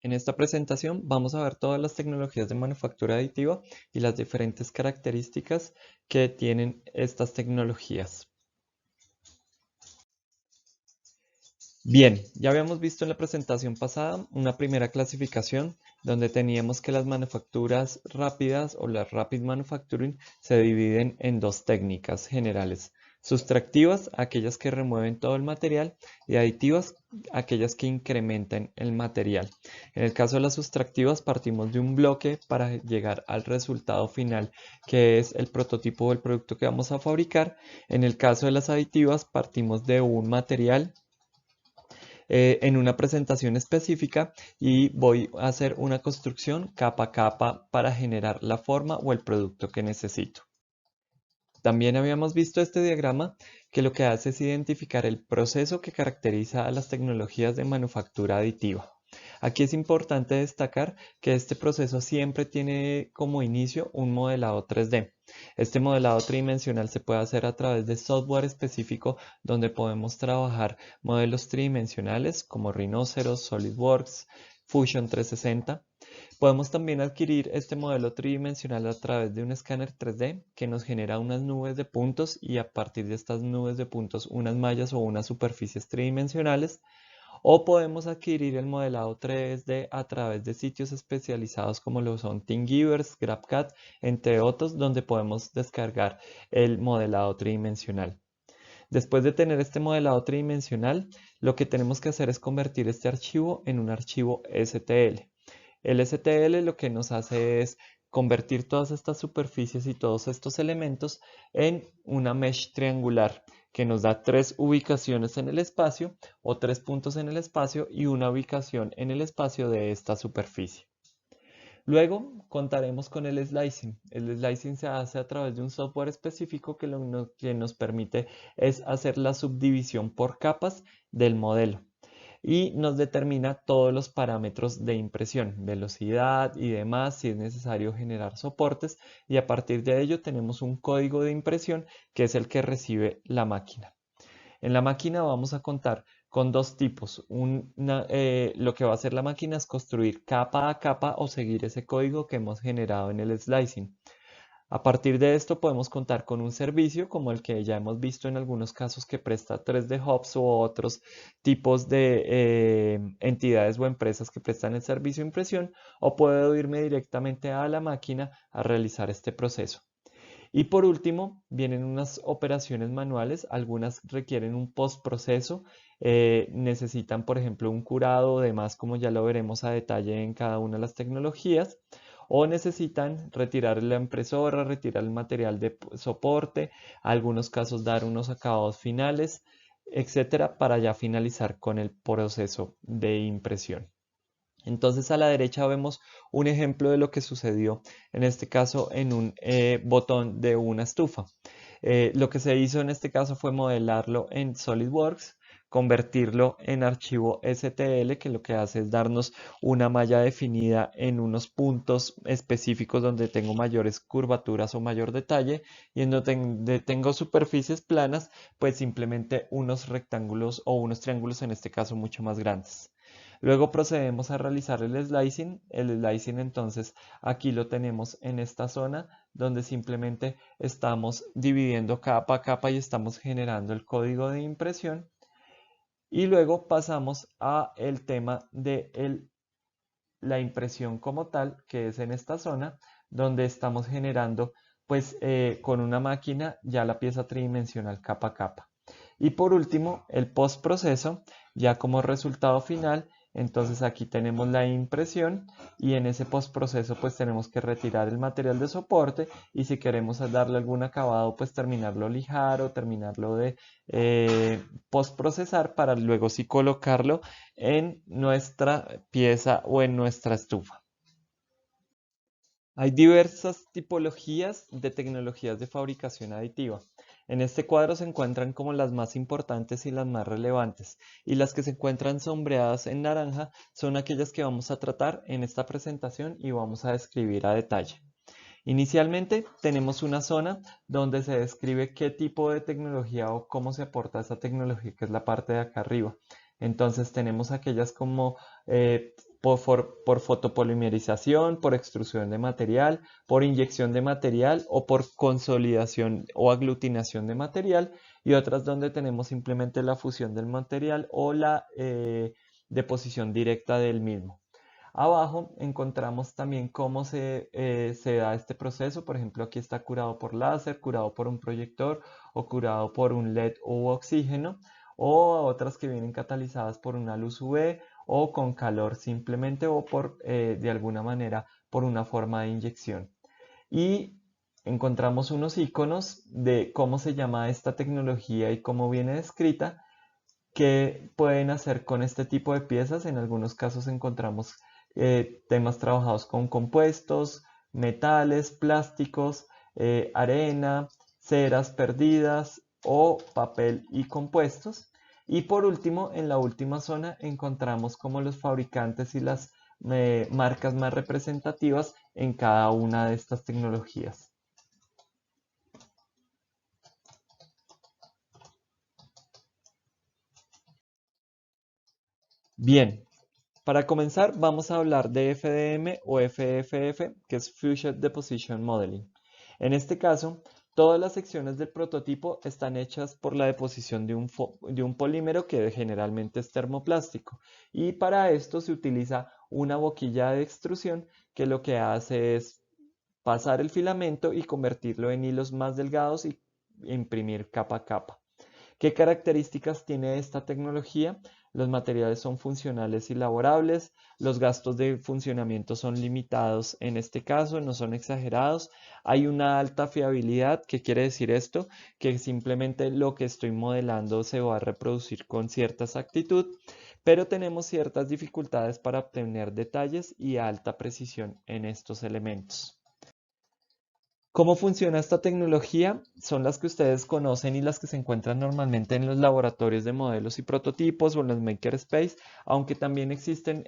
En esta presentación vamos a ver todas las tecnologías de manufactura aditiva y las diferentes características que tienen estas tecnologías. Bien, ya habíamos visto en la presentación pasada una primera clasificación donde teníamos que las manufacturas rápidas o las rapid manufacturing se dividen en dos técnicas generales: sustractivas, aquellas que remueven todo el material, y aditivas, aquellas que incrementan el material. En el caso de las sustractivas partimos de un bloque para llegar al resultado final, que es el prototipo del producto que vamos a fabricar. En el caso de las aditivas partimos de un material en una presentación específica y voy a hacer una construcción capa a capa para generar la forma o el producto que necesito. También habíamos visto este diagrama que lo que hace es identificar el proceso que caracteriza a las tecnologías de manufactura aditiva. Aquí es importante destacar que este proceso siempre tiene como inicio un modelado 3D. Este modelado tridimensional se puede hacer a través de software específico donde podemos trabajar modelos tridimensionales como Rhinoceros, SolidWorks, Fusion 360. Podemos también adquirir este modelo tridimensional a través de un escáner 3D que nos genera unas nubes de puntos y a partir de estas nubes de puntos unas mallas o unas superficies tridimensionales. O podemos adquirir el modelado 3D a través de sitios especializados como lo son Thingiverse, GrabCAD, entre otros, donde podemos descargar el modelado tridimensional. Después de tener este modelado tridimensional, lo que tenemos que hacer es convertir este archivo en un archivo STL. El STL lo que nos hace es convertir todas estas superficies y todos estos elementos en una mesh triangular que nos da tres ubicaciones en el espacio o tres puntos en el espacio y una ubicación en el espacio de esta superficie. Luego contaremos con el slicing. El slicing se hace a través de un software específico que lo que nos permite es hacer la subdivisión por capas del modelo y nos determina todos los parámetros de impresión, velocidad y demás, si es necesario generar soportes, y a partir de ello tenemos un código de impresión que es el que recibe la máquina. En la máquina vamos a contar con dos tipos. Lo que va a hacer la máquina es construir capa a capa o seguir ese código que hemos generado en el slicing. A partir de esto podemos contar con un servicio como el que ya hemos visto en algunos casos que presta 3D Hubs u otros tipos de entidades o empresas que prestan el servicio de impresión, o puedo irme directamente a la máquina a realizar este proceso. Y por último, vienen unas operaciones manuales, algunas requieren un postproceso, necesitan por ejemplo un curado o demás, como ya lo veremos a detalle en cada una de las tecnologías, o necesitan retirar la impresora, retirar el material de soporte, algunos casos dar unos acabados finales, etcétera, para ya finalizar con el proceso de impresión. Entonces a la derecha vemos un ejemplo de lo que sucedió en este caso en un botón de una estufa. Lo que se hizo en este caso fue modelarlo en SolidWorks, convertirlo en archivo STL, que lo que hace es darnos una malla definida en unos puntos específicos donde tengo mayores curvaturas o mayor detalle, y en donde tengo superficies planas, pues simplemente unos rectángulos o unos triángulos en este caso mucho más grandes. Luego procedemos a realizar el slicing. El slicing entonces aquí lo tenemos en esta zona donde simplemente estamos dividiendo capa a capa y estamos generando el código de impresión. Y luego pasamos a el tema de la impresión como tal, que es en esta zona donde estamos generando pues con una máquina ya la pieza tridimensional capa a capa. Y por último, el postproceso, ya como resultado final. Entonces aquí tenemos la impresión y en ese postproceso pues tenemos que retirar el material de soporte, y si queremos darle algún acabado pues terminarlo lijar o terminarlo de postprocesar para luego sí colocarlo en nuestra pieza o en nuestra estufa. Hay diversas tipologías de tecnologías de fabricación aditiva. En este cuadro se encuentran como las más importantes y las más relevantes, y las que se encuentran sombreadas en naranja son aquellas que vamos a tratar en esta presentación y vamos a describir a detalle. Inicialmente tenemos una zona donde se describe qué tipo de tecnología o cómo se aporta esa tecnología, que es la parte de acá arriba. Entonces tenemos aquellas como por fotopolimerización, por extrusión de material, por inyección de material o por consolidación o aglutinación de material, y otras donde tenemos simplemente la fusión del material o la deposición directa del mismo. Abajo encontramos también cómo se da este proceso. Por ejemplo, aquí está curado por láser, curado por un proyector o curado por un LED u oxígeno, o otras que vienen catalizadas por una luz UV o con calor simplemente, o por de alguna manera por una forma de inyección. Y encontramos unos iconos de cómo se llama esta tecnología y cómo viene descrita, que pueden hacer con este tipo de piezas. En algunos casos encontramos temas trabajados con compuestos, metales, plásticos, arena, ceras perdidas o papel y compuestos. Y por último, en la última zona encontramos como los fabricantes y las marcas más representativas en cada una de estas tecnologías. Bien, para comenzar vamos a hablar de FDM o FDFF, que es Fusion Deposition Modeling. En este caso, todas las secciones del prototipo están hechas por la deposición de un polímero que generalmente es termoplástico, y para esto se utiliza una boquilla de extrusión que lo que hace es pasar el filamento y convertirlo en hilos más delgados y imprimir capa a capa. ¿Qué características tiene esta tecnología? Los materiales son funcionales y laborables, los gastos de funcionamiento son limitados en este caso, no son exagerados, hay una alta fiabilidad. ¿Qué quiere decir esto? Que simplemente lo que estoy modelando se va a reproducir con cierta exactitud, pero tenemos ciertas dificultades para obtener detalles y alta precisión en estos elementos. ¿Cómo funciona esta tecnología? Son las que ustedes conocen y las que se encuentran normalmente en los laboratorios de modelos y prototipos o en los makerspace, aunque también existen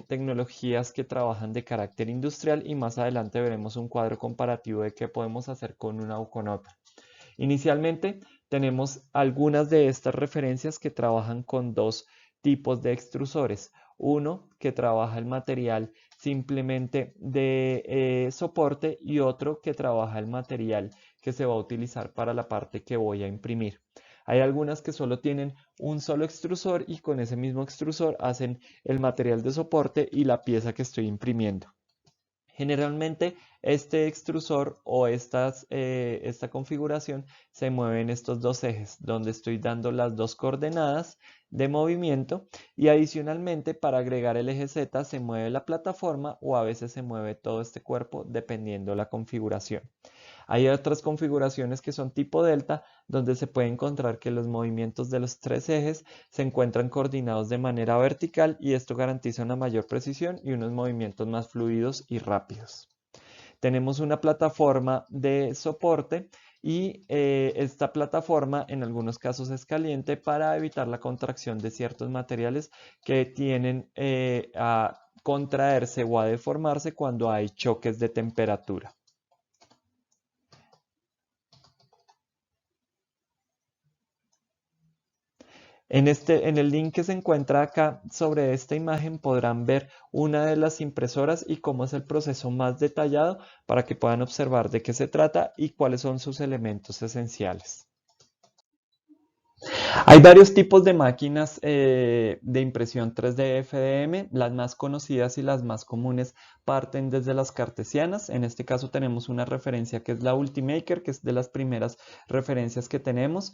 tecnologías que trabajan de carácter industrial, y más adelante veremos un cuadro comparativo de qué podemos hacer con una o con otra. Inicialmente tenemos algunas de estas referencias que trabajan con dos tipos de extrusores. Uno que trabaja el material simplemente de soporte, y otro que trabaja el material que se va a utilizar para la parte que voy a imprimir. Hay algunas que solo tienen un solo extrusor y con ese mismo extrusor hacen el material de soporte y la pieza que estoy imprimiendo. Generalmente este extrusor o esta configuración se mueve en estos dos ejes, donde estoy dando las dos coordenadas de movimiento, y adicionalmente para agregar el eje Z se mueve la plataforma, o a veces se mueve todo este cuerpo dependiendo la configuración. Hay otras configuraciones que son tipo delta, donde se puede encontrar que los movimientos de los tres ejes se encuentran coordinados de manera vertical, y esto garantiza una mayor precisión y unos movimientos más fluidos y rápidos. Tenemos una plataforma de soporte, y esta plataforma en algunos casos es caliente para evitar la contracción de ciertos materiales que tienden a contraerse o a deformarse cuando hay choques de temperatura. En el link que se encuentra acá sobre esta imagen podrán ver una de las impresoras y cómo es el proceso más detallado, para que puedan observar de qué se trata y cuáles son sus elementos esenciales. Hay varios tipos de máquinas de impresión 3D FDM. Las más conocidas y las más comunes parten desde las cartesianas. En este caso tenemos una referencia que es la Ultimaker, que es de las primeras referencias que tenemos.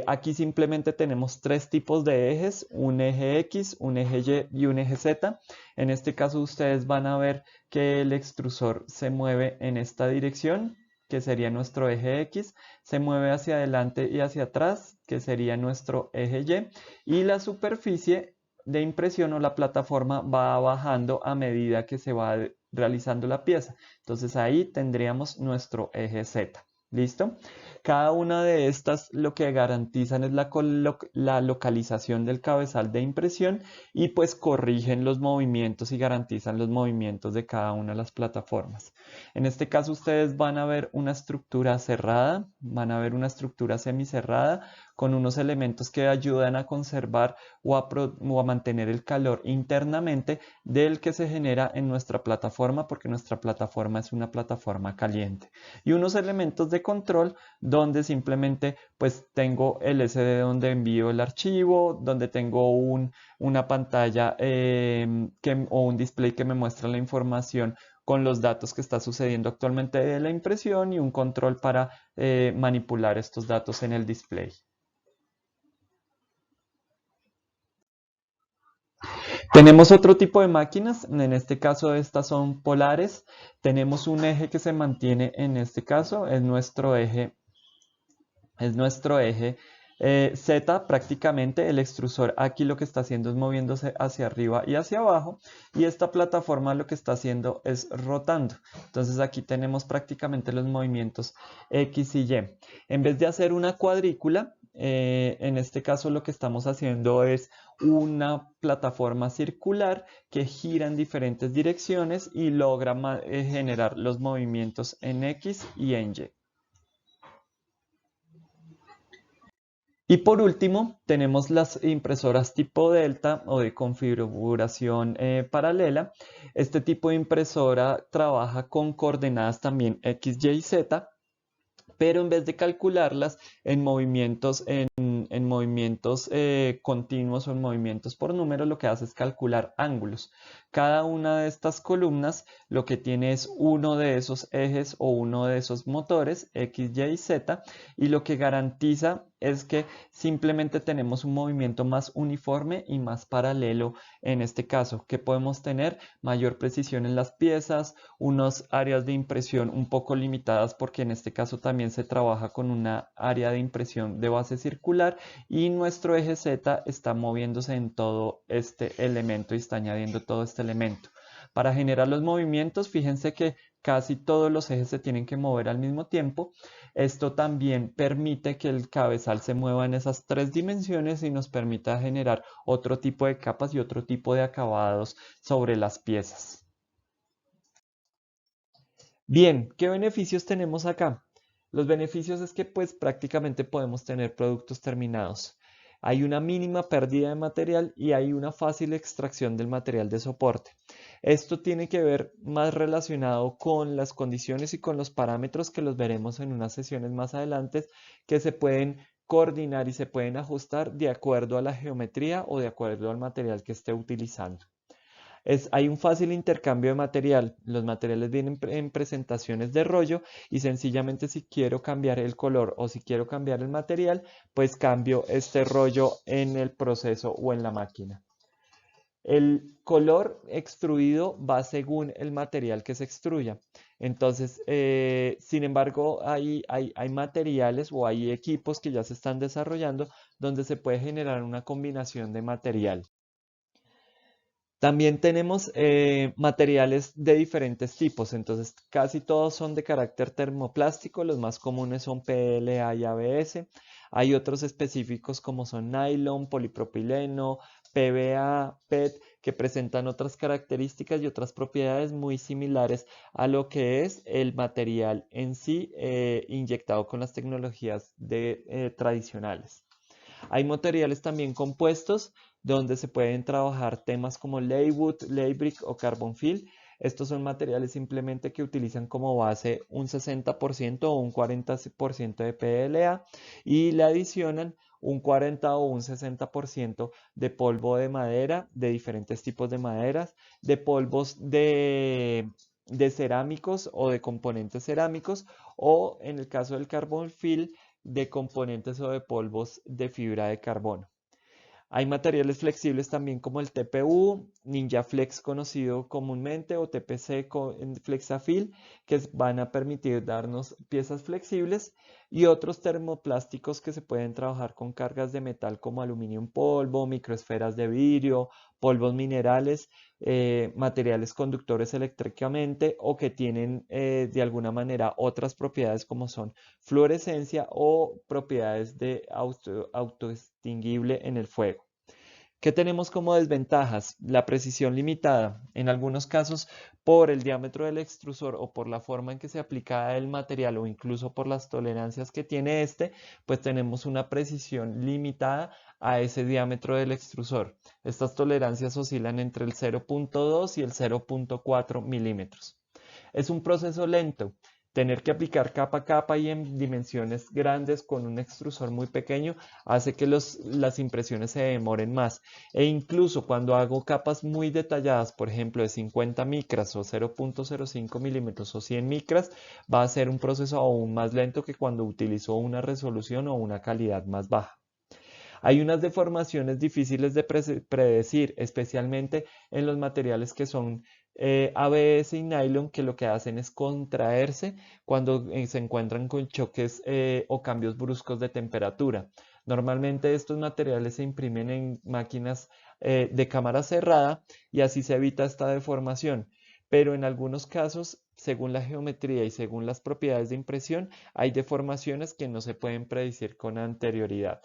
Aquí simplemente tenemos tres tipos de ejes: un eje X, un eje Y y un eje Z. En este caso ustedes van a ver que el extrusor se mueve en esta dirección, que sería nuestro eje X, se mueve hacia adelante y hacia atrás, que sería nuestro eje y la superficie de impresión o la plataforma va bajando a medida que se va realizando la pieza. Entonces ahí tendríamos nuestro eje Z. ¿Listo? Cada una de estas lo que garantizan es la localización del cabezal de impresión, y pues corrigen los movimientos y garantizan los movimientos de cada una de las plataformas. En este caso ustedes van a ver una estructura cerrada, van a ver una estructura semicerrada con unos elementos que ayudan a conservar o a mantener el calor internamente del que se genera en nuestra plataforma, porque nuestra plataforma es una plataforma caliente. Y unos elementos de control donde simplemente pues tengo el SD donde envío el archivo, donde tengo una pantalla o un display que me muestra la información con los datos que está sucediendo actualmente de la impresión y un control para manipular estos datos en el display. Tenemos otro tipo de máquinas, en este caso estas son polares. Tenemos un eje que se mantiene en este caso, es nuestro eje Z prácticamente. El extrusor aquí lo que está haciendo es moviéndose hacia arriba y hacia abajo, y esta plataforma lo que está haciendo es rotando. Entonces aquí tenemos prácticamente los movimientos X y Y. En vez de hacer una cuadrícula, en este caso lo que estamos haciendo es una plataforma circular que gira en diferentes direcciones y logra generar los movimientos en X y en Y. Y por último, tenemos las impresoras tipo Delta o de configuración paralela. Este tipo de impresora trabaja con coordenadas también X, Y y Z, pero en vez de calcularlas en movimientos continuos o en movimientos por número, lo que hace es calcular ángulos. Cada una de estas columnas lo que tiene es uno de esos ejes o uno de esos motores, X, Y y Z, y lo que garantiza es que simplemente tenemos un movimiento más uniforme y más paralelo en este caso, que podemos tener mayor precisión en las piezas, unas áreas de impresión un poco limitadas porque en este caso también se trabaja con una área de impresión de base circular y nuestro eje Z está moviéndose en todo este elemento y está añadiendo todo este elemento. Para generar los movimientos, fíjense que casi todos los ejes se tienen que mover al mismo tiempo. Esto también permite que el cabezal se mueva en esas tres dimensiones y nos permita generar otro tipo de capas y otro tipo de acabados sobre las piezas. Bien, ¿qué beneficios tenemos acá? Los beneficios es que pues prácticamente podemos tener productos terminados. Hay una mínima pérdida de material y hay una fácil extracción del material de soporte. Esto tiene que ver más relacionado con las condiciones y con los parámetros que los veremos en unas sesiones más adelante, que se pueden coordinar y se pueden ajustar de acuerdo a la geometría o de acuerdo al material que esté utilizando. Hay un fácil intercambio de material. Los materiales vienen en presentaciones de rollo y sencillamente si quiero cambiar el color o si quiero cambiar el material, pues cambio este rollo en el proceso o en la máquina. El color extruido va según el material que se extruya. Entonces, sin embargo, hay materiales o hay equipos que ya se están desarrollando donde se puede generar una combinación de material. También tenemos materiales de diferentes tipos, entonces casi todos son de carácter termoplástico, los más comunes son PLA y ABS. Hay otros específicos como son nylon, polipropileno, PVA, PET, que presentan otras características y otras propiedades muy similares a lo que es el material en sí inyectado con las tecnologías tradicionales. Hay materiales también compuestos donde se pueden trabajar temas como Laywood, Laybrick o Carbon Fill. Estos son materiales simplemente que utilizan como base un 60% o un 40% de PLA y le adicionan un 40 o un 60% de polvo de madera, de diferentes tipos de maderas, de polvos de cerámicos o de componentes cerámicos, o en el caso del Carbon Fill, de componentes o de polvos de fibra de carbono. Hay materiales flexibles también como el TPU, Ninja Flex conocido comúnmente o TPC en Flexafil, que van a permitir darnos piezas flexibles, y otros termoplásticos que se pueden trabajar con cargas de metal como aluminio en polvo, microesferas de vidrio, polvos minerales, materiales conductores eléctricamente o que tienen de alguna manera otras propiedades como son fluorescencia o propiedades de autoextinguible en el fuego. ¿Qué tenemos como desventajas? La precisión limitada. En algunos casos, por el diámetro del extrusor o por la forma en que se aplica el material o incluso por las tolerancias que tiene este, pues tenemos una precisión limitada a ese diámetro del extrusor. Estas tolerancias oscilan entre el 0.2 y el 0.4 milímetros. Es un proceso lento. Tener que aplicar capa a capa y en dimensiones grandes con un extrusor muy pequeño hace que las impresiones se demoren más. E incluso cuando hago capas muy detalladas, por ejemplo de 50 micras o 0.05 milímetros o 100 micras, va a ser un proceso aún más lento que cuando utilizo una resolución o una calidad más baja. Hay unas deformaciones difíciles de predecir, especialmente en los materiales que son ABS y nylon, que lo que hacen es contraerse cuando se encuentran con choques o cambios bruscos de temperatura. Normalmente estos materiales se imprimen en máquinas de cámara cerrada y así se evita esta deformación. Pero en algunos casos, según la geometría y según las propiedades de impresión, hay deformaciones que no se pueden predecir con anterioridad.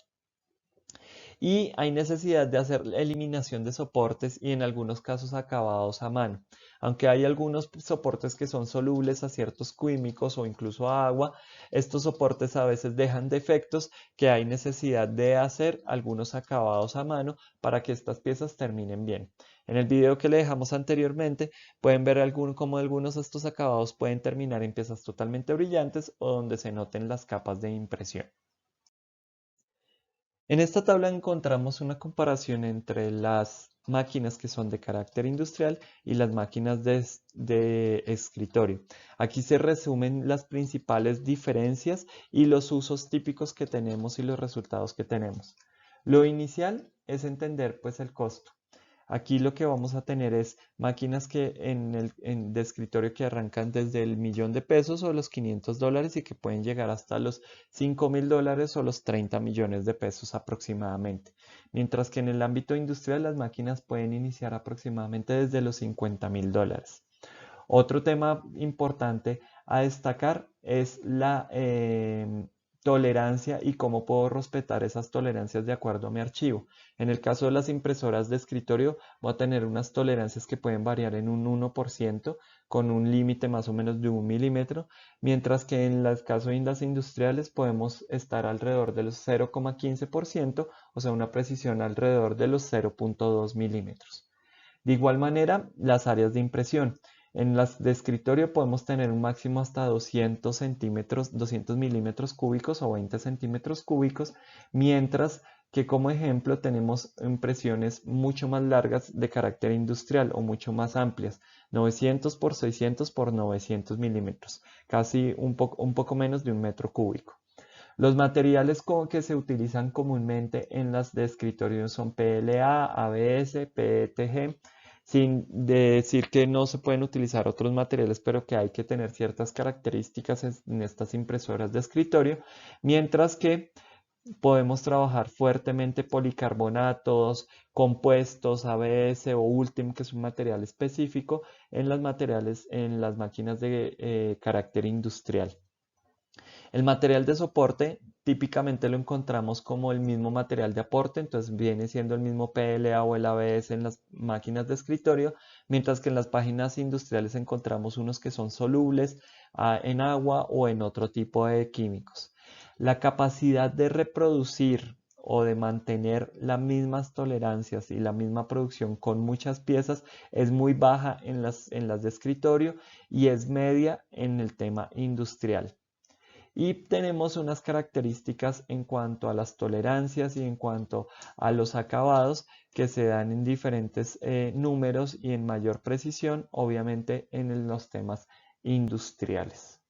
Y hay necesidad de hacer eliminación de soportes y en algunos casos acabados a mano. Aunque hay algunos soportes que son solubles a ciertos químicos o incluso a agua, estos soportes a veces dejan defectos que hay necesidad de hacer algunos acabados a mano para que estas piezas terminen bien. En el video que le dejamos anteriormente pueden ver cómo algunos de estos acabados pueden terminar en piezas totalmente brillantes o donde se noten las capas de impresión. En esta tabla encontramos una comparación entre las máquinas que son de carácter industrial y las máquinas de escritorio. Aquí se resumen las principales diferencias y los usos típicos que tenemos y los resultados que tenemos. Lo inicial es entender pues el costo. Aquí lo que vamos a tener es máquinas que de escritorio que arrancan desde el $1.000.000 o los $500 y que pueden llegar hasta los $5.000 o los 30 millones de pesos aproximadamente. Mientras que en el ámbito industrial las máquinas pueden iniciar aproximadamente desde los $50.000. Otro tema importante a destacar es la tolerancia y cómo puedo respetar esas tolerancias de acuerdo a mi archivo. En el caso de las impresoras de escritorio, voy a tener unas tolerancias que pueden variar en un 1% con un límite más o menos de 1 milímetro, mientras que en el caso de las industriales podemos estar alrededor de los 0,15%, o sea, una precisión alrededor de los 0.2 milímetros. De igual manera, las áreas de impresión. En las de escritorio podemos tener un máximo hasta 200 milímetros cúbicos o 20 centímetros cúbicos, mientras que como ejemplo tenemos impresiones mucho más largas de carácter industrial o mucho más amplias, 900 por 600 por 900 milímetros, casi un poco menos de un metro cúbico. Los materiales que se utilizan comúnmente en las de escritorio son PLA, ABS, PETG, sin decir que no se pueden utilizar otros materiales, pero que hay que tener ciertas características en estas impresoras de escritorio, mientras que podemos trabajar fuertemente policarbonatos, compuestos, ABS o Ultem, que es un material específico en las máquinas de carácter industrial. El material de soporte típicamente lo encontramos como el mismo material de aporte, entonces viene siendo el mismo PLA o el ABS en las máquinas de escritorio, mientras que en las páginas industriales encontramos unos que son solubles en agua o en otro tipo de químicos. La capacidad de reproducir o de mantener las mismas tolerancias y la misma producción con muchas piezas es muy baja en las de escritorio y es media en el tema industrial. Y tenemos unas características en cuanto a las tolerancias y en cuanto a los acabados que se dan en diferentes números y en mayor precisión, obviamente en los temas industriales.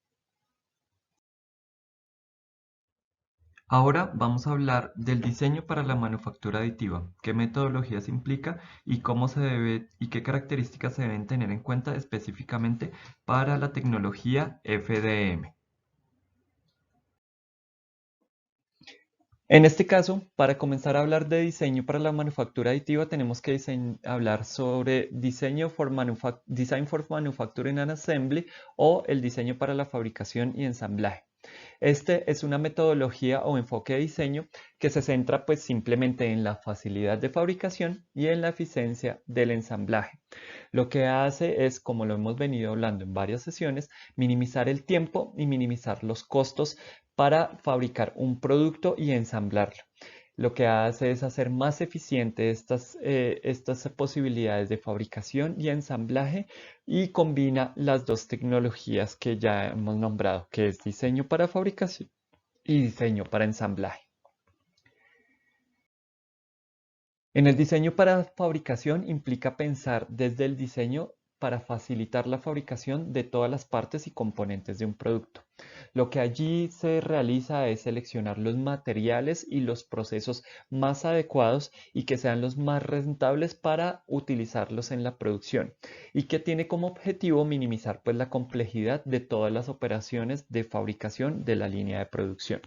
Ahora vamos a hablar del diseño para la manufactura aditiva, qué metodologías implica y cómo se debe y qué características se deben tener en cuenta específicamente para la tecnología FDM. En este caso, para comenzar a hablar de diseño para la manufactura aditiva, tenemos que hablar sobre Design for Manufacturing and Assembly o el diseño para la fabricación y ensamblaje. Este es una metodología o enfoque de diseño que se centra pues simplemente en la facilidad de fabricación y en la eficiencia del ensamblaje. Lo que hace es, como lo hemos venido hablando en varias sesiones, minimizar el tiempo y minimizar los costos para fabricar un producto y ensamblarlo. Lo que hace es hacer más eficiente estas posibilidades de fabricación y ensamblaje y combina las dos tecnologías que ya hemos nombrado, que es diseño para fabricación y diseño para ensamblaje. En el diseño para fabricación implica pensar desde el diseño para facilitar la fabricación de todas las partes y componentes de un producto. Lo que allí se realiza es seleccionar los materiales y los procesos más adecuados y que sean los más rentables para utilizarlos en la producción y que tiene como objetivo minimizar pues la complejidad de todas las operaciones de fabricación de la línea de producción.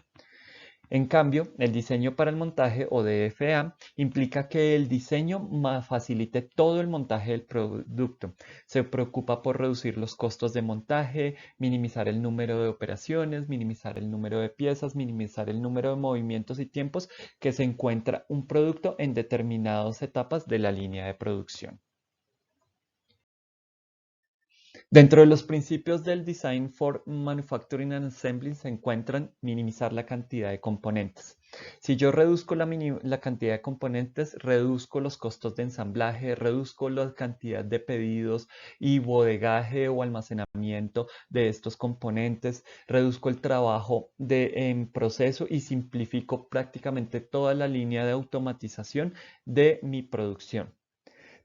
En cambio, el diseño para el montaje o DFA implica que el diseño facilite todo el montaje del producto. Se preocupa por reducir los costos de montaje, minimizar el número de operaciones, minimizar el número de piezas, minimizar el número de movimientos y tiempos que se encuentra un producto en determinadas etapas de la línea de producción. Dentro de los principios del Design for Manufacturing and Assembly se encuentran minimizar la cantidad de componentes. Si yo reduzco la cantidad de componentes, reduzco los costos de ensamblaje, reduzco la cantidad de pedidos y bodegaje o almacenamiento de estos componentes, reduzco el trabajo en proceso y simplifico prácticamente toda la línea de automatización de mi producción.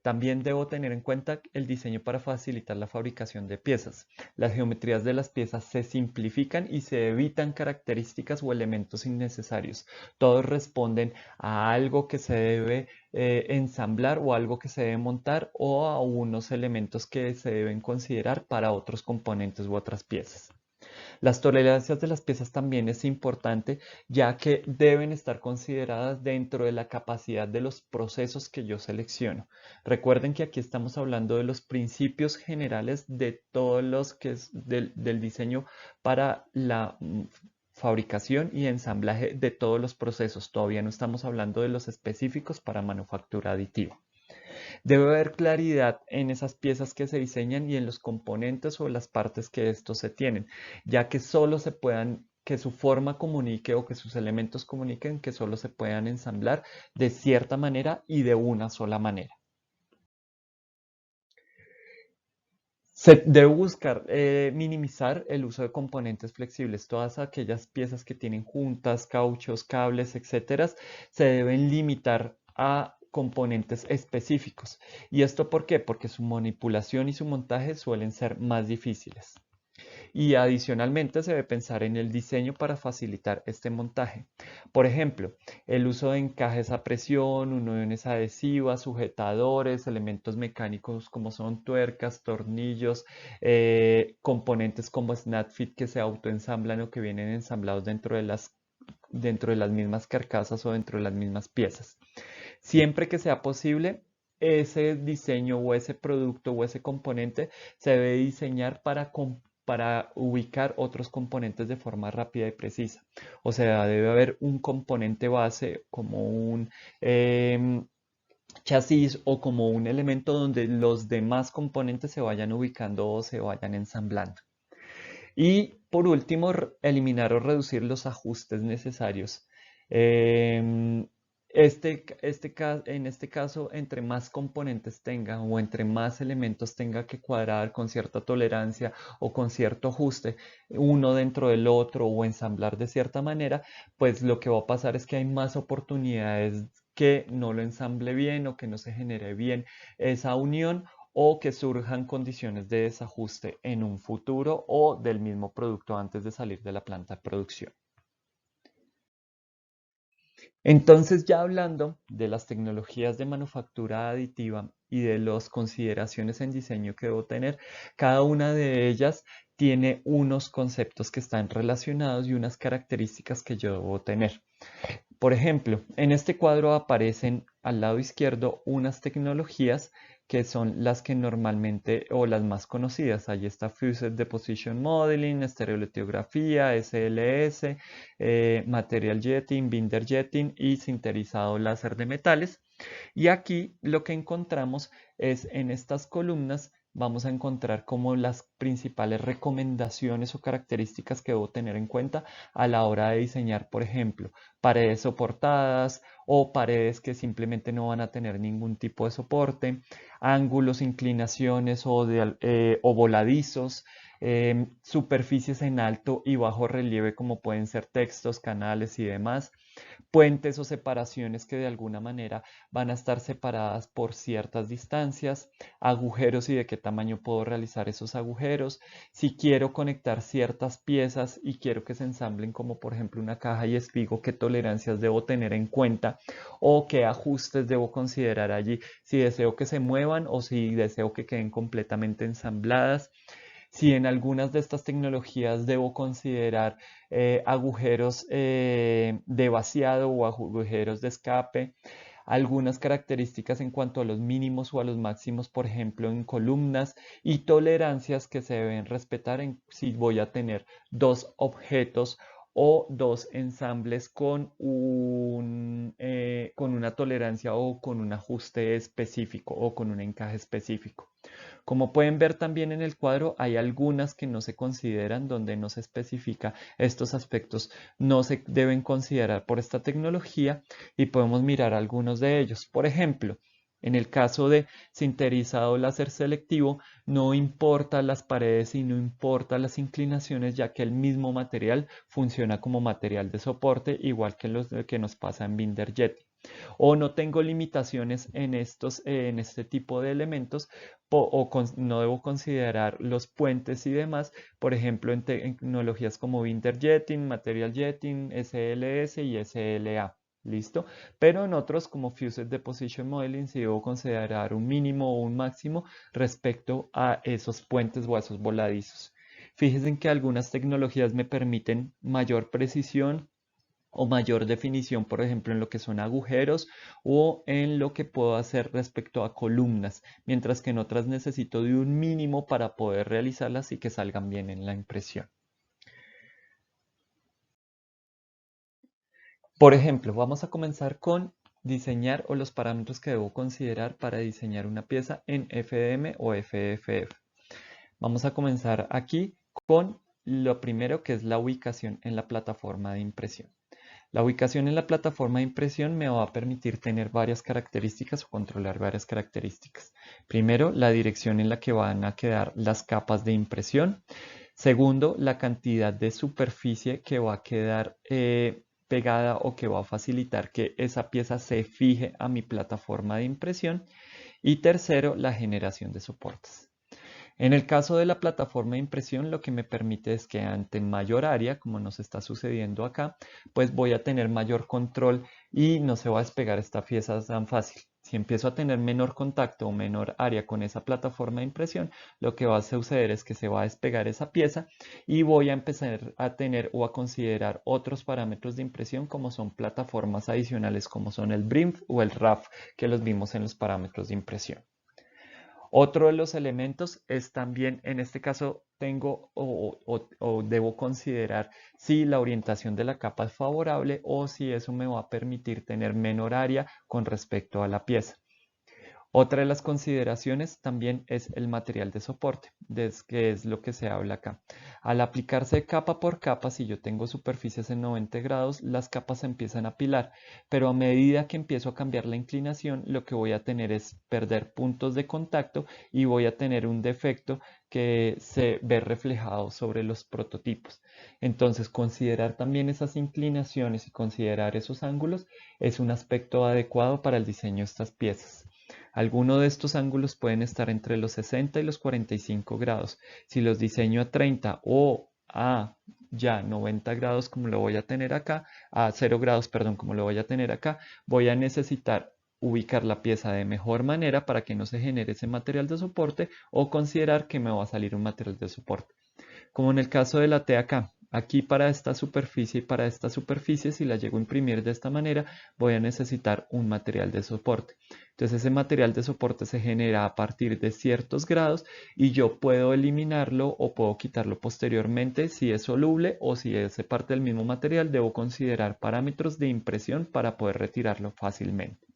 También debo tener en cuenta el diseño para facilitar la fabricación de piezas. Las geometrías de las piezas se simplifican y se evitan características o elementos innecesarios. Todos responden a algo que se debe ensamblar o algo que se debe montar o a unos elementos que se deben considerar para otros componentes u otras piezas. Las tolerancias de las piezas también es importante, ya que deben estar consideradas dentro de la capacidad de los procesos que yo selecciono. Recuerden que aquí estamos hablando de los principios generales de todos los que es del diseño para la fabricación y ensamblaje de todos los procesos. Todavía no estamos hablando de los específicos para manufactura aditiva. Debe haber claridad en esas piezas que se diseñan y en los componentes o las partes que estos se tienen, ya que solo se puedan, que su forma comunique o que sus elementos comuniquen, que solo se puedan ensamblar de cierta manera y de una sola manera. Se debe buscar minimizar el uso de componentes flexibles. Todas aquellas piezas que tienen juntas, cauchos, cables, etcétera, se deben limitar a componentes específicos. ¿Y esto por qué? Porque su manipulación y su montaje suelen ser más difíciles. Y adicionalmente se debe pensar en el diseño para facilitar este montaje. Por ejemplo, el uso de encajes a presión, uniones adhesivas, sujetadores, elementos mecánicos como son tuercas, tornillos, componentes como snap fit que se autoensamblan o que vienen ensamblados dentro de las mismas carcasas o dentro de las mismas piezas. Siempre que sea posible, ese diseño o ese producto o ese componente se debe diseñar para ubicar otros componentes de forma rápida y precisa. O sea, debe haber un componente base como un chasis o como un elemento donde los demás componentes se vayan ubicando o se vayan ensamblando. Y por último, eliminar o reducir los ajustes necesarios. En este caso, entre más componentes tenga o entre más elementos tenga que cuadrar con cierta tolerancia o con cierto ajuste, uno dentro del otro o ensamblar de cierta manera, pues lo que va a pasar es que hay más oportunidades que no lo ensamble bien o que no se genere bien esa unión o que surjan condiciones de desajuste en un futuro o del mismo producto antes de salir de la planta de producción. Entonces, ya hablando de las tecnologías de manufactura aditiva y de las consideraciones en diseño que debo tener, cada una de ellas tiene unos conceptos que están relacionados y unas características que yo debo tener. Por ejemplo, en este cuadro aparecen al lado izquierdo unas tecnologías que son las que normalmente o las más conocidas. Ahí está Fused Deposition Modeling, estereolitografía, SLS, Material Jetting, Binder Jetting y sinterizado láser de metales. Y aquí lo que encontramos es en estas columnas vamos a encontrar como las principales recomendaciones o características que debo tener en cuenta a la hora de diseñar, por ejemplo, paredes soportadas o paredes que simplemente no van a tener ningún tipo de soporte, ángulos, inclinaciones o voladizos, superficies en alto y bajo relieve como pueden ser textos, canales y demás, puentes o separaciones que de alguna manera van a estar separadas por ciertas distancias, agujeros y de qué tamaño puedo realizar esos agujeros, si quiero conectar ciertas piezas y quiero que se ensamblen como por ejemplo una caja y espigo, qué tolerancias debo tener en cuenta o qué ajustes debo considerar allí, si deseo que se muevan o si deseo que queden completamente ensambladas. Si en algunas de estas tecnologías debo considerar agujeros de vaciado o agujeros de escape, algunas características en cuanto a los mínimos o a los máximos, por ejemplo, en columnas y tolerancias que se deben respetar en si voy a tener dos objetos o dos ensambles con una tolerancia o con un ajuste específico o con un encaje específico. Como pueden ver también en el cuadro, hay algunas que no se consideran, donde no se especifica estos aspectos, no se deben considerar por esta tecnología y podemos mirar algunos de ellos. Por ejemplo, en el caso de sinterizado láser selectivo, no importa las paredes y no importa las inclinaciones, ya que el mismo material funciona como material de soporte, igual que lo que nos pasa en Binder Jetting. O no tengo limitaciones en este tipo de elementos no debo considerar los puentes y demás, por ejemplo, en tecnologías como Binder Jetting, Material Jetting, SLS y SLA. ¿Listo? Pero en otros como Fused Deposition Modeling sí debo considerar un mínimo o un máximo respecto a esos puentes o a esos voladizos. Fíjense que algunas tecnologías me permiten mayor precisión o mayor definición, por ejemplo, en lo que son agujeros o en lo que puedo hacer respecto a columnas, mientras que en otras necesito de un mínimo para poder realizarlas y que salgan bien en la impresión. Por ejemplo, vamos a comenzar con diseñar o los parámetros que debo considerar para diseñar una pieza en FDM o FFF. Vamos a comenzar aquí con lo primero, que es la ubicación en la plataforma de impresión. La ubicación en la plataforma de impresión me va a permitir tener varias características o controlar varias características. Primero, la dirección en la que van a quedar las capas de impresión. Segundo, la cantidad de superficie que va a quedar pegada o que va a facilitar que esa pieza se fije a mi plataforma de impresión. Y tercero, la generación de soportes. En el caso de la plataforma de impresión, lo que me permite es que ante mayor área, como nos está sucediendo acá, pues voy a tener mayor control y no se va a despegar esta pieza tan fácil. Si empiezo a tener menor contacto o menor área con esa plataforma de impresión, lo que va a suceder es que se va a despegar esa pieza y voy a empezar a tener o a considerar otros parámetros de impresión como son plataformas adicionales como son el BRIMF o el RAF que los vimos en los parámetros de impresión. Otro de los elementos es también, en este caso, tengo o debo considerar si la orientación de la capa es favorable o si eso me va a permitir tener menor área con respecto a la pieza. Otra de las consideraciones también es el material de soporte, que es lo que se habla acá. Al aplicarse capa por capa, si yo tengo superficies en 90 grados, las capas se empiezan a apilar, pero a medida que empiezo a cambiar la inclinación, lo que voy a tener es perder puntos de contacto y voy a tener un defecto que se ve reflejado sobre los prototipos. Entonces, considerar también esas inclinaciones y considerar esos ángulos es un aspecto adecuado para el diseño de estas piezas. Algunos de estos ángulos pueden estar entre los 60 y los 45 grados. Si los diseño a 30 o a ya 90 grados como lo voy a tener acá, a 0 grados, perdón, como lo voy a tener acá, voy a necesitar ubicar la pieza de mejor manera para que no se genere ese material de soporte o considerar que me va a salir un material de soporte. Como en el caso de la T acá, Aquí para esta superficie y para esta superficie, si la llego a imprimir de esta manera, voy a necesitar un material de soporte. Entonces ese material de soporte se genera a partir de ciertos grados y yo puedo eliminarlo o puedo quitarlo posteriormente si es soluble o si es parte del mismo material. Debo considerar parámetros de impresión para poder retirarlo fácilmente.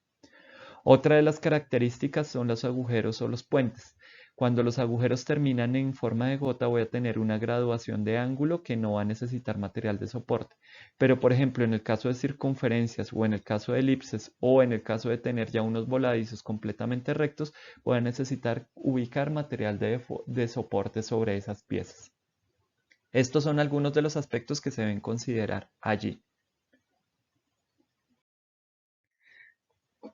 Otra de las características son los agujeros o los puentes. Cuando los agujeros terminan en forma de gota voy a tener una graduación de ángulo que no va a necesitar material de soporte. Pero por ejemplo en el caso de circunferencias o en el caso de elipses o en el caso de tener ya unos voladizos completamente rectos voy a necesitar ubicar material de soporte sobre esas piezas. Estos son algunos de los aspectos que se deben considerar allí.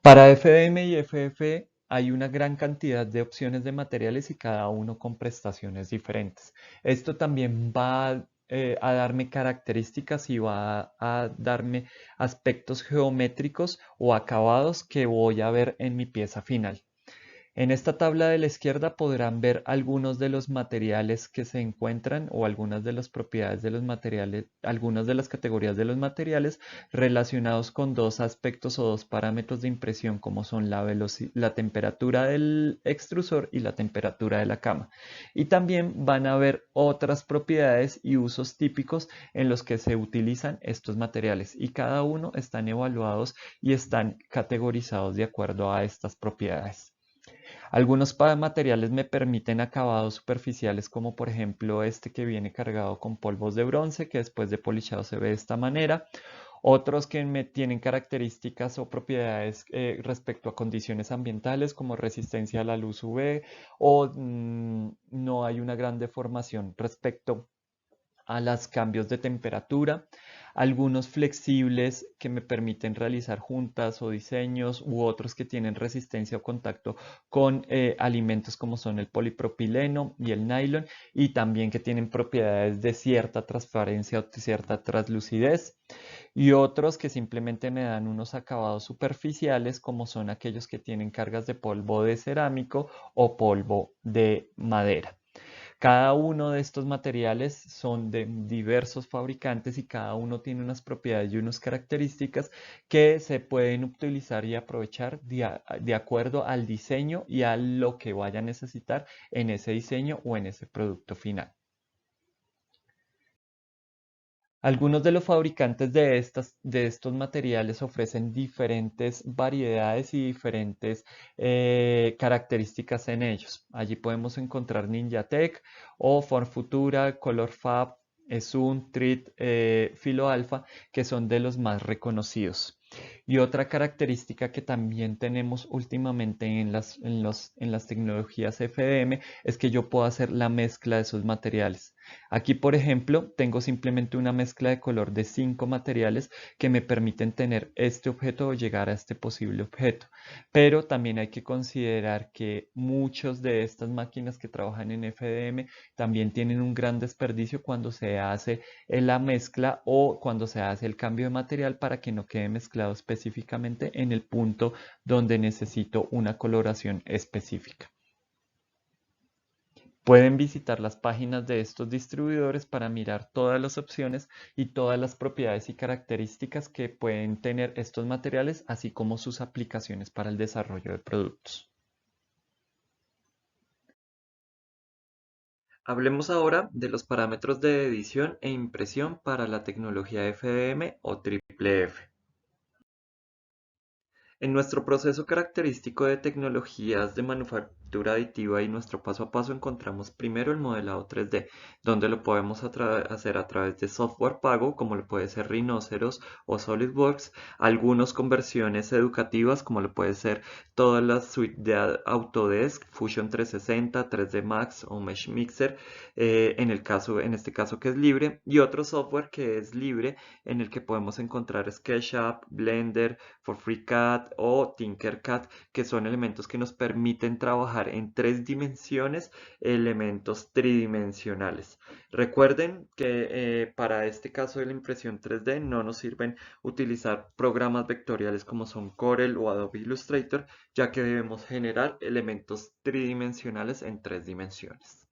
Para FDM y FF hay una gran cantidad de opciones de materiales y cada uno con prestaciones diferentes. Esto también va a darme características y va a darme aspectos geométricos o acabados que voy a ver en mi pieza final. En esta tabla de la izquierda podrán ver algunos de los materiales que se encuentran o algunas de las propiedades de los materiales, algunas de las categorías de los materiales relacionados con dos aspectos o dos parámetros de impresión como son la temperatura del extrusor y la temperatura de la cama. Y también van a ver otras propiedades y usos típicos en los que se utilizan estos materiales y cada uno están evaluados y están categorizados de acuerdo a estas propiedades. Algunos materiales me permiten acabados superficiales como por ejemplo este que viene cargado con polvos de bronce que después de polichado se ve de esta manera. Otros que me tienen características o propiedades respecto a condiciones ambientales como resistencia a la luz UV o no hay una gran deformación respecto a los cambios de temperatura, algunos flexibles que me permiten realizar juntas o diseños u otros que tienen resistencia o contacto con alimentos como son el polipropileno y el nylon y también que tienen propiedades de cierta transparencia o cierta translucidez y otros que simplemente me dan unos acabados superficiales como son aquellos que tienen cargas de polvo de cerámico o polvo de madera. Cada uno de estos materiales son de diversos fabricantes y cada uno tiene unas propiedades y unas características que se pueden utilizar y aprovechar de acuerdo al diseño y a lo que vaya a necesitar en ese diseño o en ese producto final. Algunos de los fabricantes de estos materiales ofrecen diferentes variedades y diferentes características en ellos. Allí podemos encontrar NinjaTech o Form-Futura, ColorFab, Esun, Trit, Filo Alpha, que son de los más reconocidos. Y otra característica que también tenemos últimamente en las tecnologías FDM es que yo puedo hacer la mezcla de esos materiales. Aquí, por ejemplo, tengo simplemente una mezcla de color de 5 materiales que me permiten tener este objeto o llegar a este posible objeto. Pero también hay que considerar que muchas de estas máquinas que trabajan en FDM también tienen un gran desperdicio cuando se hace la mezcla o cuando se hace el cambio de material para que no quede mezclado específicamente en el punto donde necesito una coloración específica. Pueden visitar las páginas de estos distribuidores para mirar todas las opciones y todas las propiedades y características que pueden tener estos materiales, así como sus aplicaciones para el desarrollo de productos. Hablemos ahora de los parámetros de edición e impresión para la tecnología FDM o Triple F. En nuestro proceso característico de tecnologías de manufactura aditiva y nuestro paso a paso encontramos primero el modelado 3D, donde lo podemos hacer a través de software pago, como lo puede ser Rhinoceros o SolidWorks, algunos con versiones educativas, como lo puede ser toda la suite de Autodesk, Fusion 360, 3D Max o Mesh Mixer, en este caso que es libre, y otro software que es libre, en el que podemos encontrar SketchUp, Blender, For FreeCAD o Tinkercad, que son elementos que nos permiten trabajar en 3 dimensiones, elementos tridimensionales. Recuerden que para este caso de la impresión 3D no nos sirven utilizar programas vectoriales como son Corel o Adobe Illustrator, ya que debemos generar elementos tridimensionales en 3 dimensiones.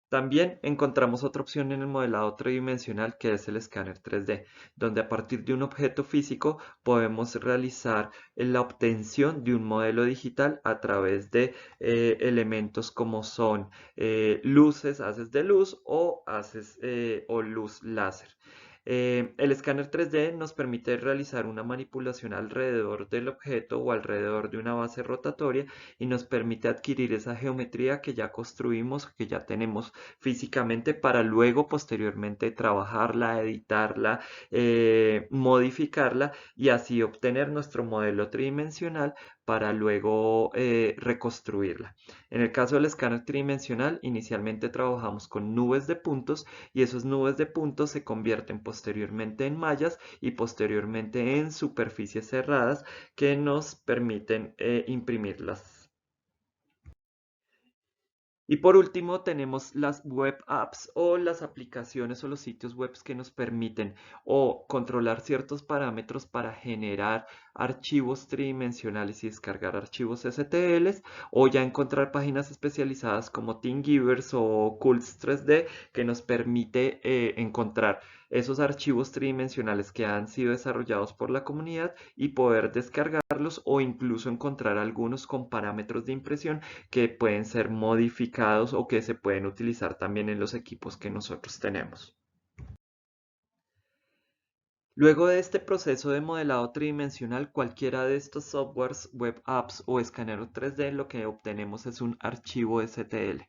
También encontramos otra opción en el modelado tridimensional que es el escáner 3D, donde a partir de un objeto físico podemos realizar la obtención de un modelo digital a través de elementos como son luces, haces de luz o haces o luz láser. El escáner 3D nos permite realizar una manipulación alrededor del objeto o alrededor de una base rotatoria y nos permite adquirir esa geometría que ya construimos, que ya tenemos físicamente para luego posteriormente trabajarla, editarla, modificarla y así obtener nuestro modelo tridimensional para luego reconstruirla. En el caso del escáner tridimensional, inicialmente trabajamos con nubes de puntos y esas nubes de puntos se convierten posteriormente en mallas y posteriormente en superficies cerradas que nos permiten imprimirlas. Y por último tenemos las web apps o las aplicaciones o los sitios web que nos permiten o controlar ciertos parámetros para generar archivos tridimensionales y descargar archivos STLs o ya encontrar páginas especializadas como Thingiverse o Cults 3D que nos permite encontrar esos archivos tridimensionales que han sido desarrollados por la comunidad y poder descargarlos o incluso encontrar algunos con parámetros de impresión que pueden ser modificados o que se pueden utilizar también en los equipos que nosotros tenemos. Luego de este proceso de modelado tridimensional, cualquiera de estos softwares, web apps o escáner 3D, lo que obtenemos es un archivo STL.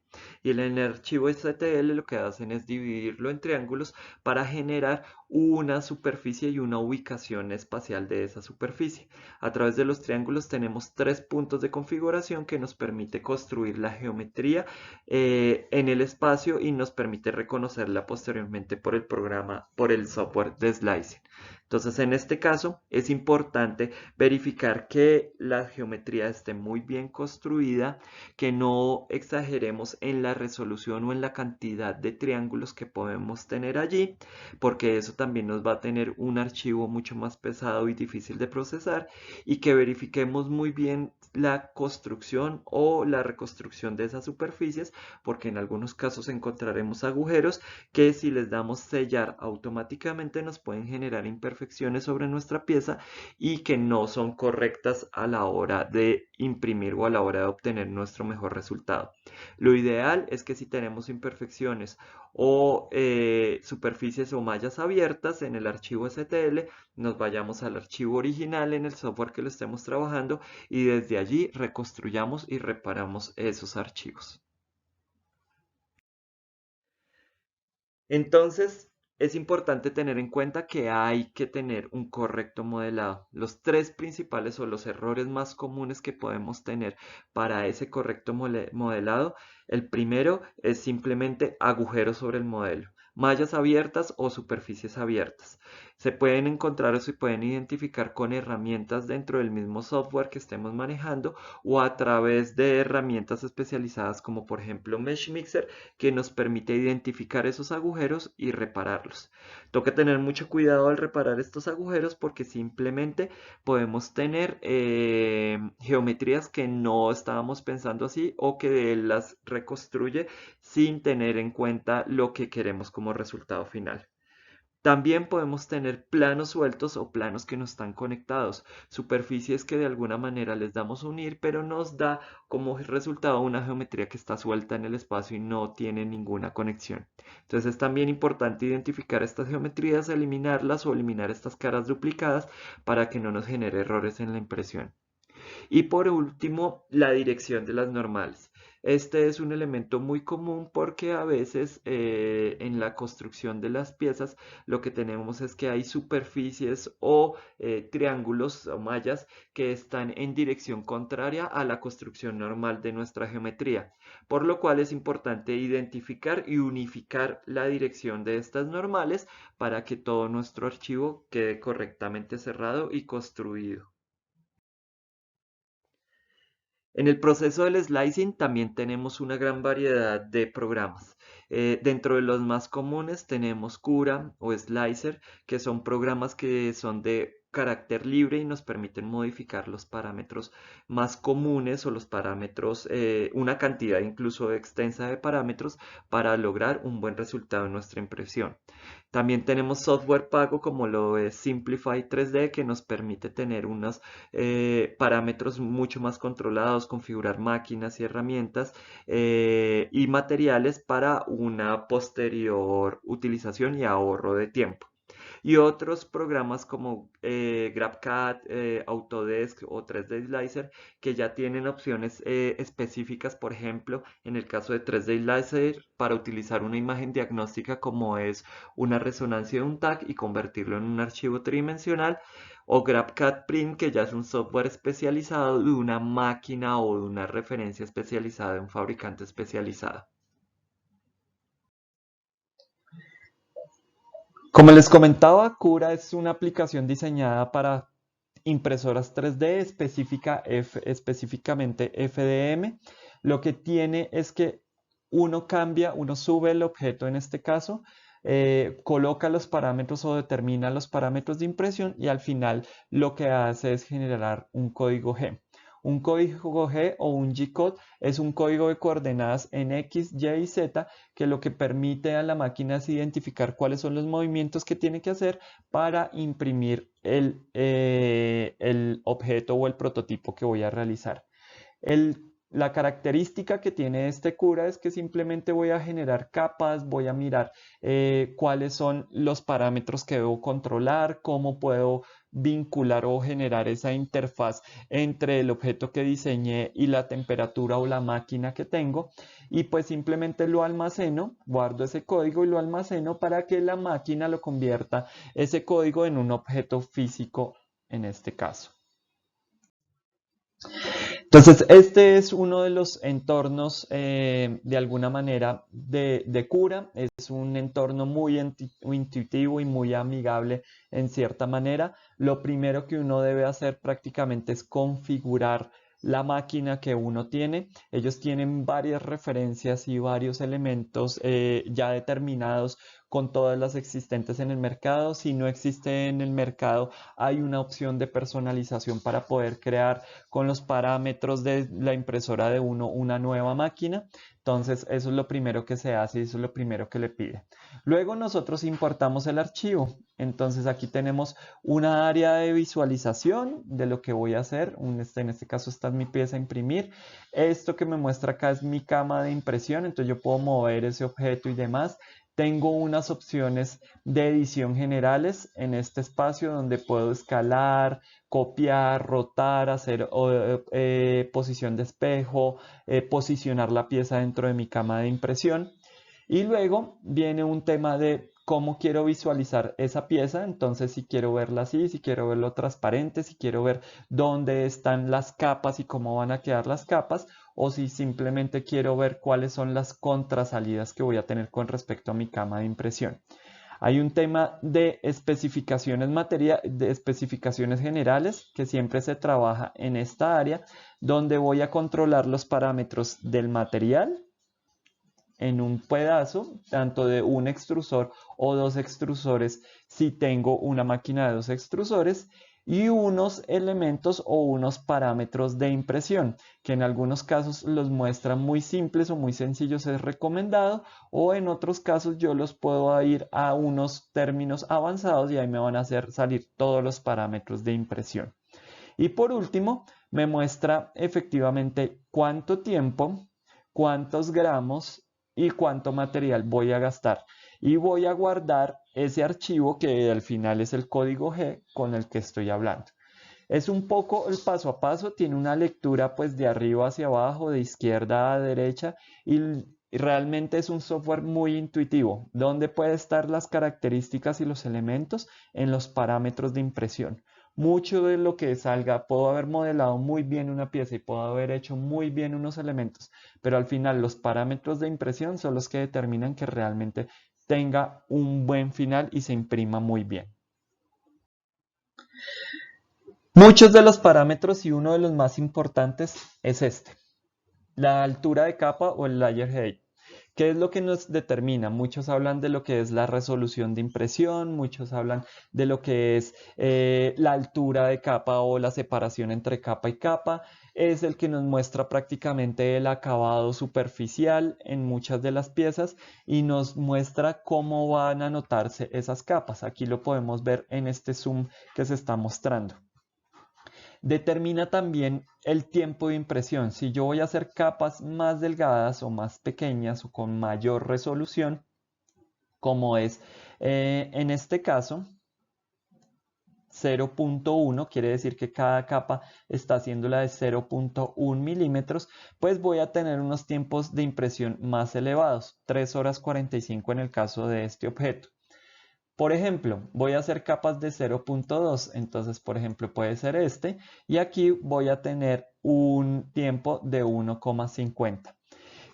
Y en el archivo STL lo que hacen es dividirlo en triángulos para generar una superficie y una ubicación espacial de esa superficie. A través de los triángulos tenemos 3 puntos de configuración que nos permite construir la geometría en el espacio y nos permite reconocerla posteriormente por el programa, por el software de slicing. Entonces, en este caso, es importante verificar que la geometría esté muy bien construida, que no exageremos en la resolución o en la cantidad de triángulos que podemos tener allí, porque eso también nos va a tener un archivo mucho más pesado y difícil de procesar, y que verifiquemos muy bien la construcción o la reconstrucción de esas superficies, porque en algunos casos encontraremos agujeros que si les damos sellar automáticamente nos pueden generar imperfecciones sobre nuestra pieza y que no son correctas a la hora de imprimir o a la hora de obtener nuestro mejor resultado. Lo ideal es que si tenemos imperfecciones o superficies o mallas abiertas en el archivo STL, nos vayamos al archivo original en el software que lo estemos trabajando y desde allí reconstruyamos y reparamos esos archivos. Entonces, es importante tener en cuenta que hay que tener un correcto modelado. Los 3 principales o los errores más comunes que podemos tener para ese correcto modelado, el primero es simplemente agujeros sobre el modelo, mallas abiertas o superficies abiertas. Se pueden encontrar o se pueden identificar con herramientas dentro del mismo software que estemos manejando o a través de herramientas especializadas como por ejemplo Mesh Mixer que nos permite identificar esos agujeros y repararlos. Toca tener mucho cuidado al reparar estos agujeros porque simplemente podemos tener geometrías que no estábamos pensando así o que las reconstruye sin tener en cuenta lo que queremos como resultado final. También podemos tener planos sueltos o planos que no están conectados, superficies que de alguna manera les damos unir, pero nos da como resultado una geometría que está suelta en el espacio y no tiene ninguna conexión. Entonces es también importante identificar estas geometrías, eliminarlas o eliminar estas caras duplicadas para que no nos genere errores en la impresión. Y por último, la dirección de las normales. Este es un elemento muy común porque a veces en la construcción de las piezas lo que tenemos es que hay superficies o triángulos o mallas que están en dirección contraria a la construcción normal de nuestra geometría, por lo cual es importante identificar y unificar la dirección de estas normales para que todo nuestro archivo quede correctamente cerrado y construido. En el proceso del slicing también tenemos una gran variedad de programas. Dentro de los más comunes tenemos Cura o Slicer, que son programas que son de carácter libre y nos permiten modificar los parámetros más comunes o los parámetros, una cantidad incluso extensa de parámetros para lograr un buen resultado en nuestra impresión. También tenemos software pago como lo es Simplify 3D, que nos permite tener unos parámetros mucho más controlados, configurar máquinas y herramientas y materiales para una posterior utilización y ahorro de tiempo. Y otros programas como GrabCAD, Autodesk o 3D Slicer que ya tienen opciones específicas, por ejemplo, en el caso de 3D Slicer, para utilizar una imagen diagnóstica como es una resonancia de un tag y convertirlo en un archivo tridimensional, o GrabCAD Print, que ya es un software especializado de una máquina o de una referencia especializada de un fabricante especializado. Como les comentaba, Cura es una aplicación diseñada para impresoras 3D, específicamente FDM. Lo que tiene es que uno sube el objeto en este caso, coloca los parámetros o determina los parámetros de impresión y al final lo que hace es generar un código G. Un código G o un G-code es un código de coordenadas en X, Y y Z que lo que permite a la máquina es identificar cuáles son los movimientos que tiene que hacer para imprimir el objeto o el prototipo que voy a realizar. La característica que tiene este Cura es que simplemente voy a generar capas, voy a mirar cuáles son los parámetros que debo controlar, cómo puedo vincular o generar esa interfaz entre el objeto que diseñé y la temperatura o la máquina que tengo y pues simplemente lo almaceno, guardo ese código y lo almaceno para que la máquina lo convierta ese código en un objeto físico en este caso. Entonces, este es uno de los entornos, de alguna manera, de Cura. Es un entorno muy intuitivo y muy amigable en cierta manera. Lo primero que uno debe hacer prácticamente es configurar la máquina que uno tiene. Ellos tienen varias referencias y varios elementos ya determinados con todas las existentes en el mercado. Si no existe en el mercado, hay una opción de personalización para poder crear con los parámetros de la impresora de uno una nueva máquina. Entonces, eso es lo primero que se hace y eso es lo primero que le pide. Luego nosotros importamos el archivo. Entonces, aquí tenemos una área de visualización de lo que voy a hacer. En este caso, esta es mi pieza a imprimir. Esto que me muestra acá es mi cama de impresión. Entonces, yo puedo mover ese objeto y demás. Tengo unas opciones de edición generales en este espacio donde puedo escalar, copiar, rotar, hacer posición de espejo, posicionar la pieza dentro de mi cama de impresión. Y luego viene un tema de cómo quiero visualizar esa pieza. Entonces, si quiero verla así, si quiero verlo transparente, si quiero ver dónde están las capas y cómo van a quedar las capas, o si simplemente quiero ver cuáles son las contrasalidas que voy a tener con respecto a mi cama de impresión. Hay un tema de especificaciones de especificaciones generales que siempre se trabaja en esta área, donde voy a controlar los parámetros del material en un pedazo, tanto de un extrusor o dos extrusores si tengo una máquina de dos extrusores, y unos elementos o unos parámetros de impresión, que en algunos casos los muestran muy simples o muy sencillos, es recomendado, o en otros casos yo los puedo ir a unos términos avanzados y ahí me van a hacer salir todos los parámetros de impresión. Y por último, me muestra efectivamente cuánto tiempo, cuántos gramos y cuánto material voy a gastar. Y voy a guardar ese archivo que al final es el código G con el que estoy hablando. Es un poco el paso a paso, tiene una lectura pues de arriba hacia abajo, de izquierda a derecha y realmente es un software muy intuitivo, donde puede estar las características y los elementos en los parámetros de impresión. Mucho de lo que salga, puedo haber modelado muy bien una pieza y puedo haber hecho muy bien unos elementos, pero al final los parámetros de impresión son los que determinan que realmente tenga un buen final y se imprima muy bien. Muchos de los parámetros y uno de los más importantes es este, la altura de capa o el layer height, ¿Qué es lo que nos determina? Muchos hablan de lo que es la resolución de impresión, muchos hablan de lo que es la altura de capa o la separación entre capa y capa. Es el que nos muestra prácticamente el acabado superficial en muchas de las piezas y nos muestra cómo van a notarse esas capas. Aquí lo podemos ver en este zoom que se está mostrando. Determina también el tiempo de impresión. Si yo voy a hacer capas más delgadas o más pequeñas o con mayor resolución, como es en este caso, 0.1, quiere decir que cada capa está haciéndola de 0.1 milímetros, pues voy a tener unos tiempos de impresión más elevados, 3 horas 45 en el caso de este objeto. Por ejemplo, voy a hacer capas de 0.2, entonces por ejemplo puede ser este, y aquí voy a tener un tiempo de 1,50.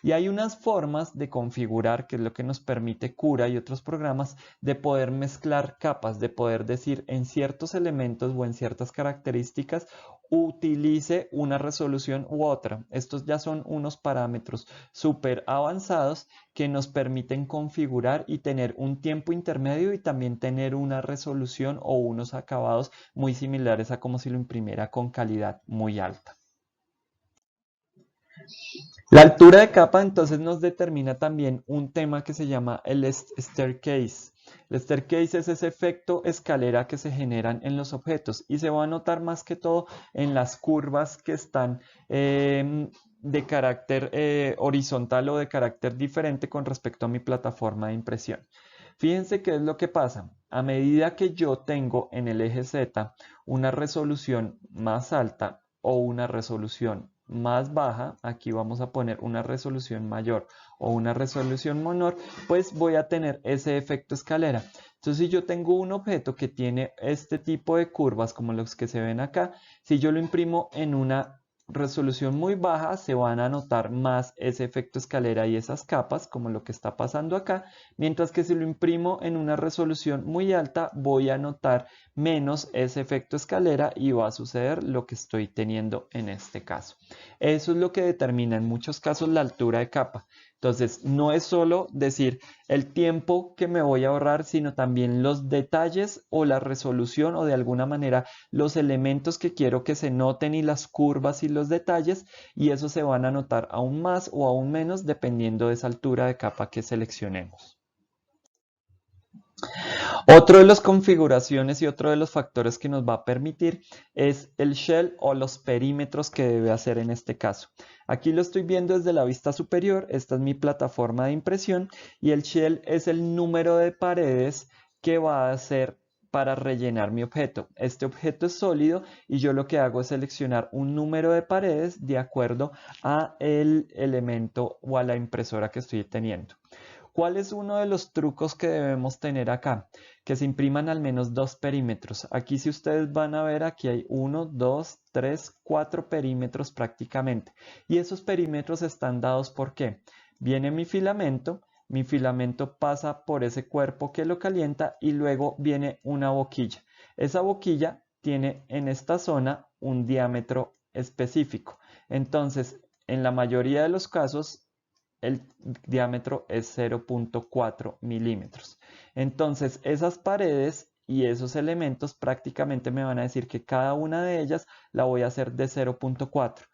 Y hay unas formas de configurar, que es lo que nos permite Cura y otros programas, de poder mezclar capas, de poder decir en ciertos elementos o en ciertas características, utilice una resolución u otra. Estos ya son unos parámetros súper avanzados que nos permiten configurar y tener un tiempo intermedio y también tener una resolución o unos acabados muy similares a como si lo imprimiera con calidad muy alta. La altura de capa entonces nos determina también un tema que se llama el staircase. El staircase es ese efecto escalera que se generan en los objetos y se va a notar más que todo en las curvas que están de carácter horizontal o de carácter diferente con respecto a mi plataforma de impresión. Fíjense qué es lo que pasa. A medida que yo tengo en el eje Z una resolución más alta o una resolución más baja, aquí vamos a poner una resolución mayor o una resolución menor, pues voy a tener ese efecto escalera. Entonces, si yo tengo un objeto que tiene este tipo de curvas como los que se ven acá, si yo lo imprimo en una resolución muy baja, se van a notar más ese efecto escalera y esas capas, como lo que está pasando acá, mientras que si lo imprimo en una resolución muy alta, voy a notar menos ese efecto escalera y va a suceder lo que estoy teniendo en este caso. Eso es lo que determina en muchos casos la altura de capa. Entonces, no es solo decir el tiempo que me voy a ahorrar, sino también los detalles o la resolución o de alguna manera los elementos que quiero que se noten y las curvas y los detalles, y eso se van a notar aún más o aún menos dependiendo de esa altura de capa que seleccionemos. Otro de las configuraciones y otro de los factores que nos va a permitir es el shell o los perímetros que debe hacer en este caso. Aquí lo estoy viendo desde la vista superior, esta es mi plataforma de impresión y el shell es el número de paredes que va a hacer para rellenar mi objeto. Este objeto es sólido y yo lo que hago es seleccionar un número de paredes de acuerdo a el elemento o a la impresora que estoy teniendo. ¿Cuál es uno de los trucos que debemos tener acá? Que se impriman al menos 2 perímetros. Aquí si ustedes van a ver, aquí hay 1, 2, 3, 4 perímetros prácticamente. Y esos perímetros están dados ¿por qué? Viene mi filamento pasa por ese cuerpo que lo calienta y luego viene una boquilla. Esa boquilla tiene en esta zona un diámetro específico. Entonces, en la mayoría de los casos, el diámetro es 0.4 milímetros. Entonces, esas paredes y esos elementos prácticamente me van a decir que cada una de ellas la voy a hacer de 0.4.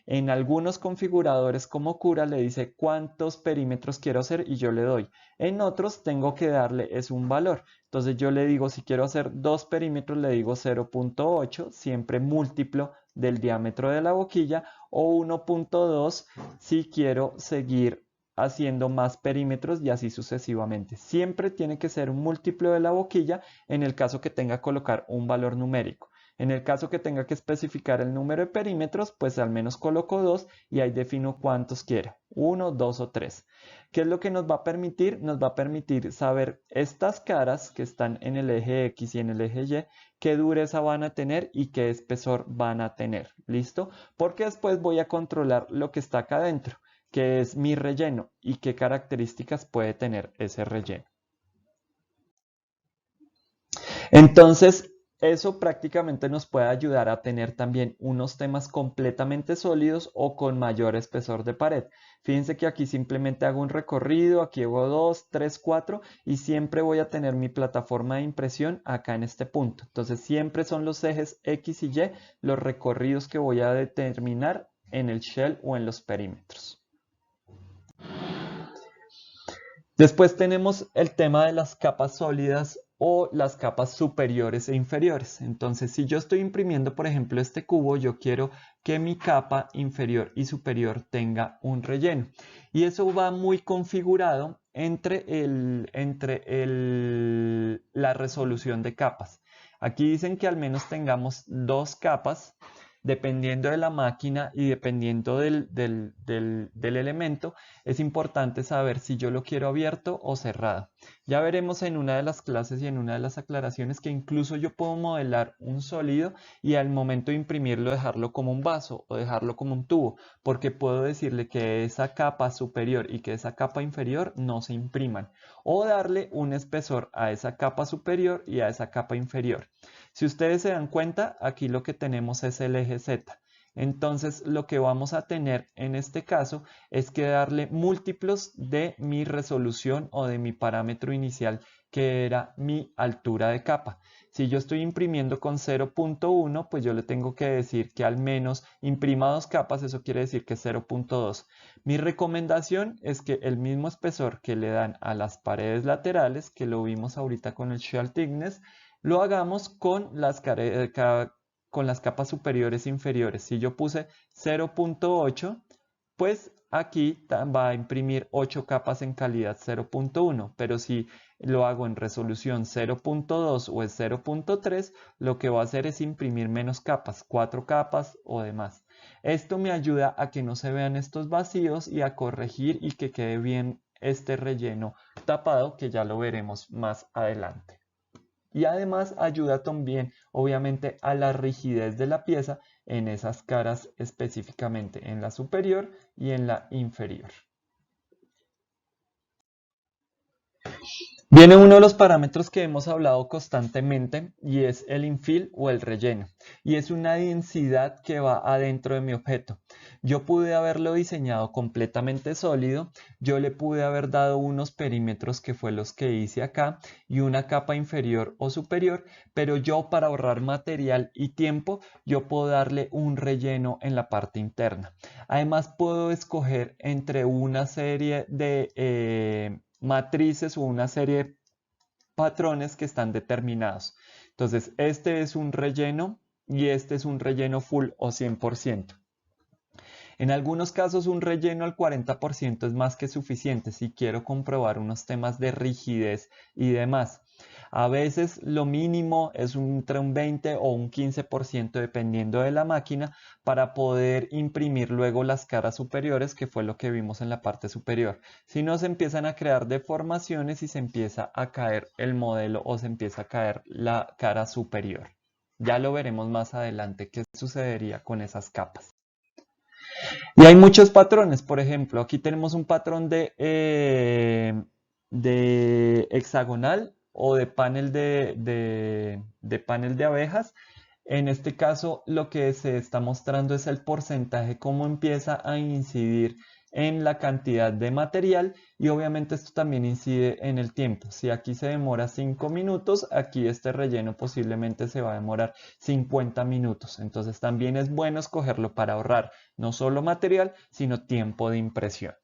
En algunos configuradores como Cura le dice cuántos perímetros quiero hacer y yo le doy. En otros tengo que darle es un valor. Entonces yo le digo si quiero hacer 2 perímetros le digo 0.8, siempre múltiplo del diámetro de la boquilla, o 1.2 si quiero seguir haciendo más perímetros y así sucesivamente. Siempre tiene que ser un múltiplo de la boquilla en el caso que tenga que colocar un valor numérico. En el caso que tenga que especificar el número de perímetros, pues al menos coloco 2 y ahí defino cuántos quiera, 1, 2 o 3. ¿Qué es lo que nos va a permitir? Nos va a permitir saber estas caras que están en el eje X y en el eje Y, qué dureza van a tener y qué espesor van a tener. ¿Listo? Porque después voy a controlar lo que está acá adentro, que es mi relleno y qué características puede tener ese relleno. Entonces, eso prácticamente nos puede ayudar a tener también unos temas completamente sólidos o con mayor espesor de pared. Fíjense que aquí simplemente hago un recorrido, aquí hago 2, 3, 4 y siempre voy a tener mi plataforma de impresión acá en este punto. Entonces siempre son los ejes X y Y los recorridos que voy a determinar en el shell o en los perímetros. Después tenemos el tema de las capas sólidas o las capas superiores e inferiores. Entonces, si yo estoy imprimiendo, por ejemplo, este cubo, yo quiero que mi capa inferior y superior tenga un relleno. Y eso va muy configurado entre la resolución de capas. Aquí dicen que al menos tengamos 2 capas. Dependiendo de la máquina y dependiendo del elemento, es importante saber si yo lo quiero abierto o cerrado. Ya veremos en una de las clases y en una de las aclaraciones que incluso yo puedo modelar un sólido y al momento de imprimirlo dejarlo como un vaso o dejarlo como un tubo, porque puedo decirle que esa capa superior y que esa capa inferior no se impriman, o darle un espesor a esa capa superior y a esa capa inferior. Si ustedes se dan cuenta, aquí lo que tenemos es el eje Z. Entonces, lo que vamos a tener en este caso es que darle múltiplos de mi resolución o de mi parámetro inicial, que era mi altura de capa. Si yo estoy imprimiendo con 0.1, pues yo le tengo que decir que al menos imprima 2 capas, eso quiere decir que 0.2. Mi recomendación es que el mismo espesor que le dan a las paredes laterales, que lo vimos ahorita con el Shear Thickness, lo hagamos con las capas superiores e inferiores. Si yo puse 0.8, pues aquí va a imprimir 8 capas en calidad 0.1, pero si lo hago en resolución 0.2 o es 0.3, lo que va a hacer es imprimir menos capas, 4 capas o demás. Esto me ayuda a que no se vean estos vacíos y a corregir y que quede bien este relleno tapado, que ya lo veremos más adelante. Y además ayuda también, obviamente, a la rigidez de la pieza en esas caras específicamente, en la superior y en la inferior. Viene uno de los parámetros que hemos hablado constantemente y es el infill o el relleno. Y es una densidad que va adentro de mi objeto. Yo pude haberlo diseñado completamente sólido, yo le pude haber dado unos perímetros que fue los que hice acá y una capa inferior o superior, pero yo para ahorrar material y tiempo, yo puedo darle un relleno en la parte interna. Además puedo escoger entre una serie de matrices o una serie de patrones que están determinados. Entonces, este es un relleno y este es un relleno full o 100%. En algunos casos un relleno al 40% es más que suficiente si quiero comprobar unos temas de rigidez y demás. A veces lo mínimo es entre un 20 o un 15% dependiendo de la máquina para poder imprimir luego las caras superiores, que fue lo que vimos en la parte superior. Si no, se empiezan a crear deformaciones y se empieza a caer el modelo o se empieza a caer la cara superior. Ya lo veremos más adelante qué sucedería con esas capas. Y hay muchos patrones, por ejemplo, aquí tenemos un patrón de hexagonal o de panel de panel de abejas. En este caso, lo que se está mostrando es el porcentaje, cómo empieza a incidir en la cantidad de material y obviamente esto también incide en el tiempo. Si aquí se demora 5 minutos, aquí este relleno posiblemente se va a demorar 50 minutos. Entonces también es bueno escogerlo para ahorrar no solo material, sino tiempo de impresión.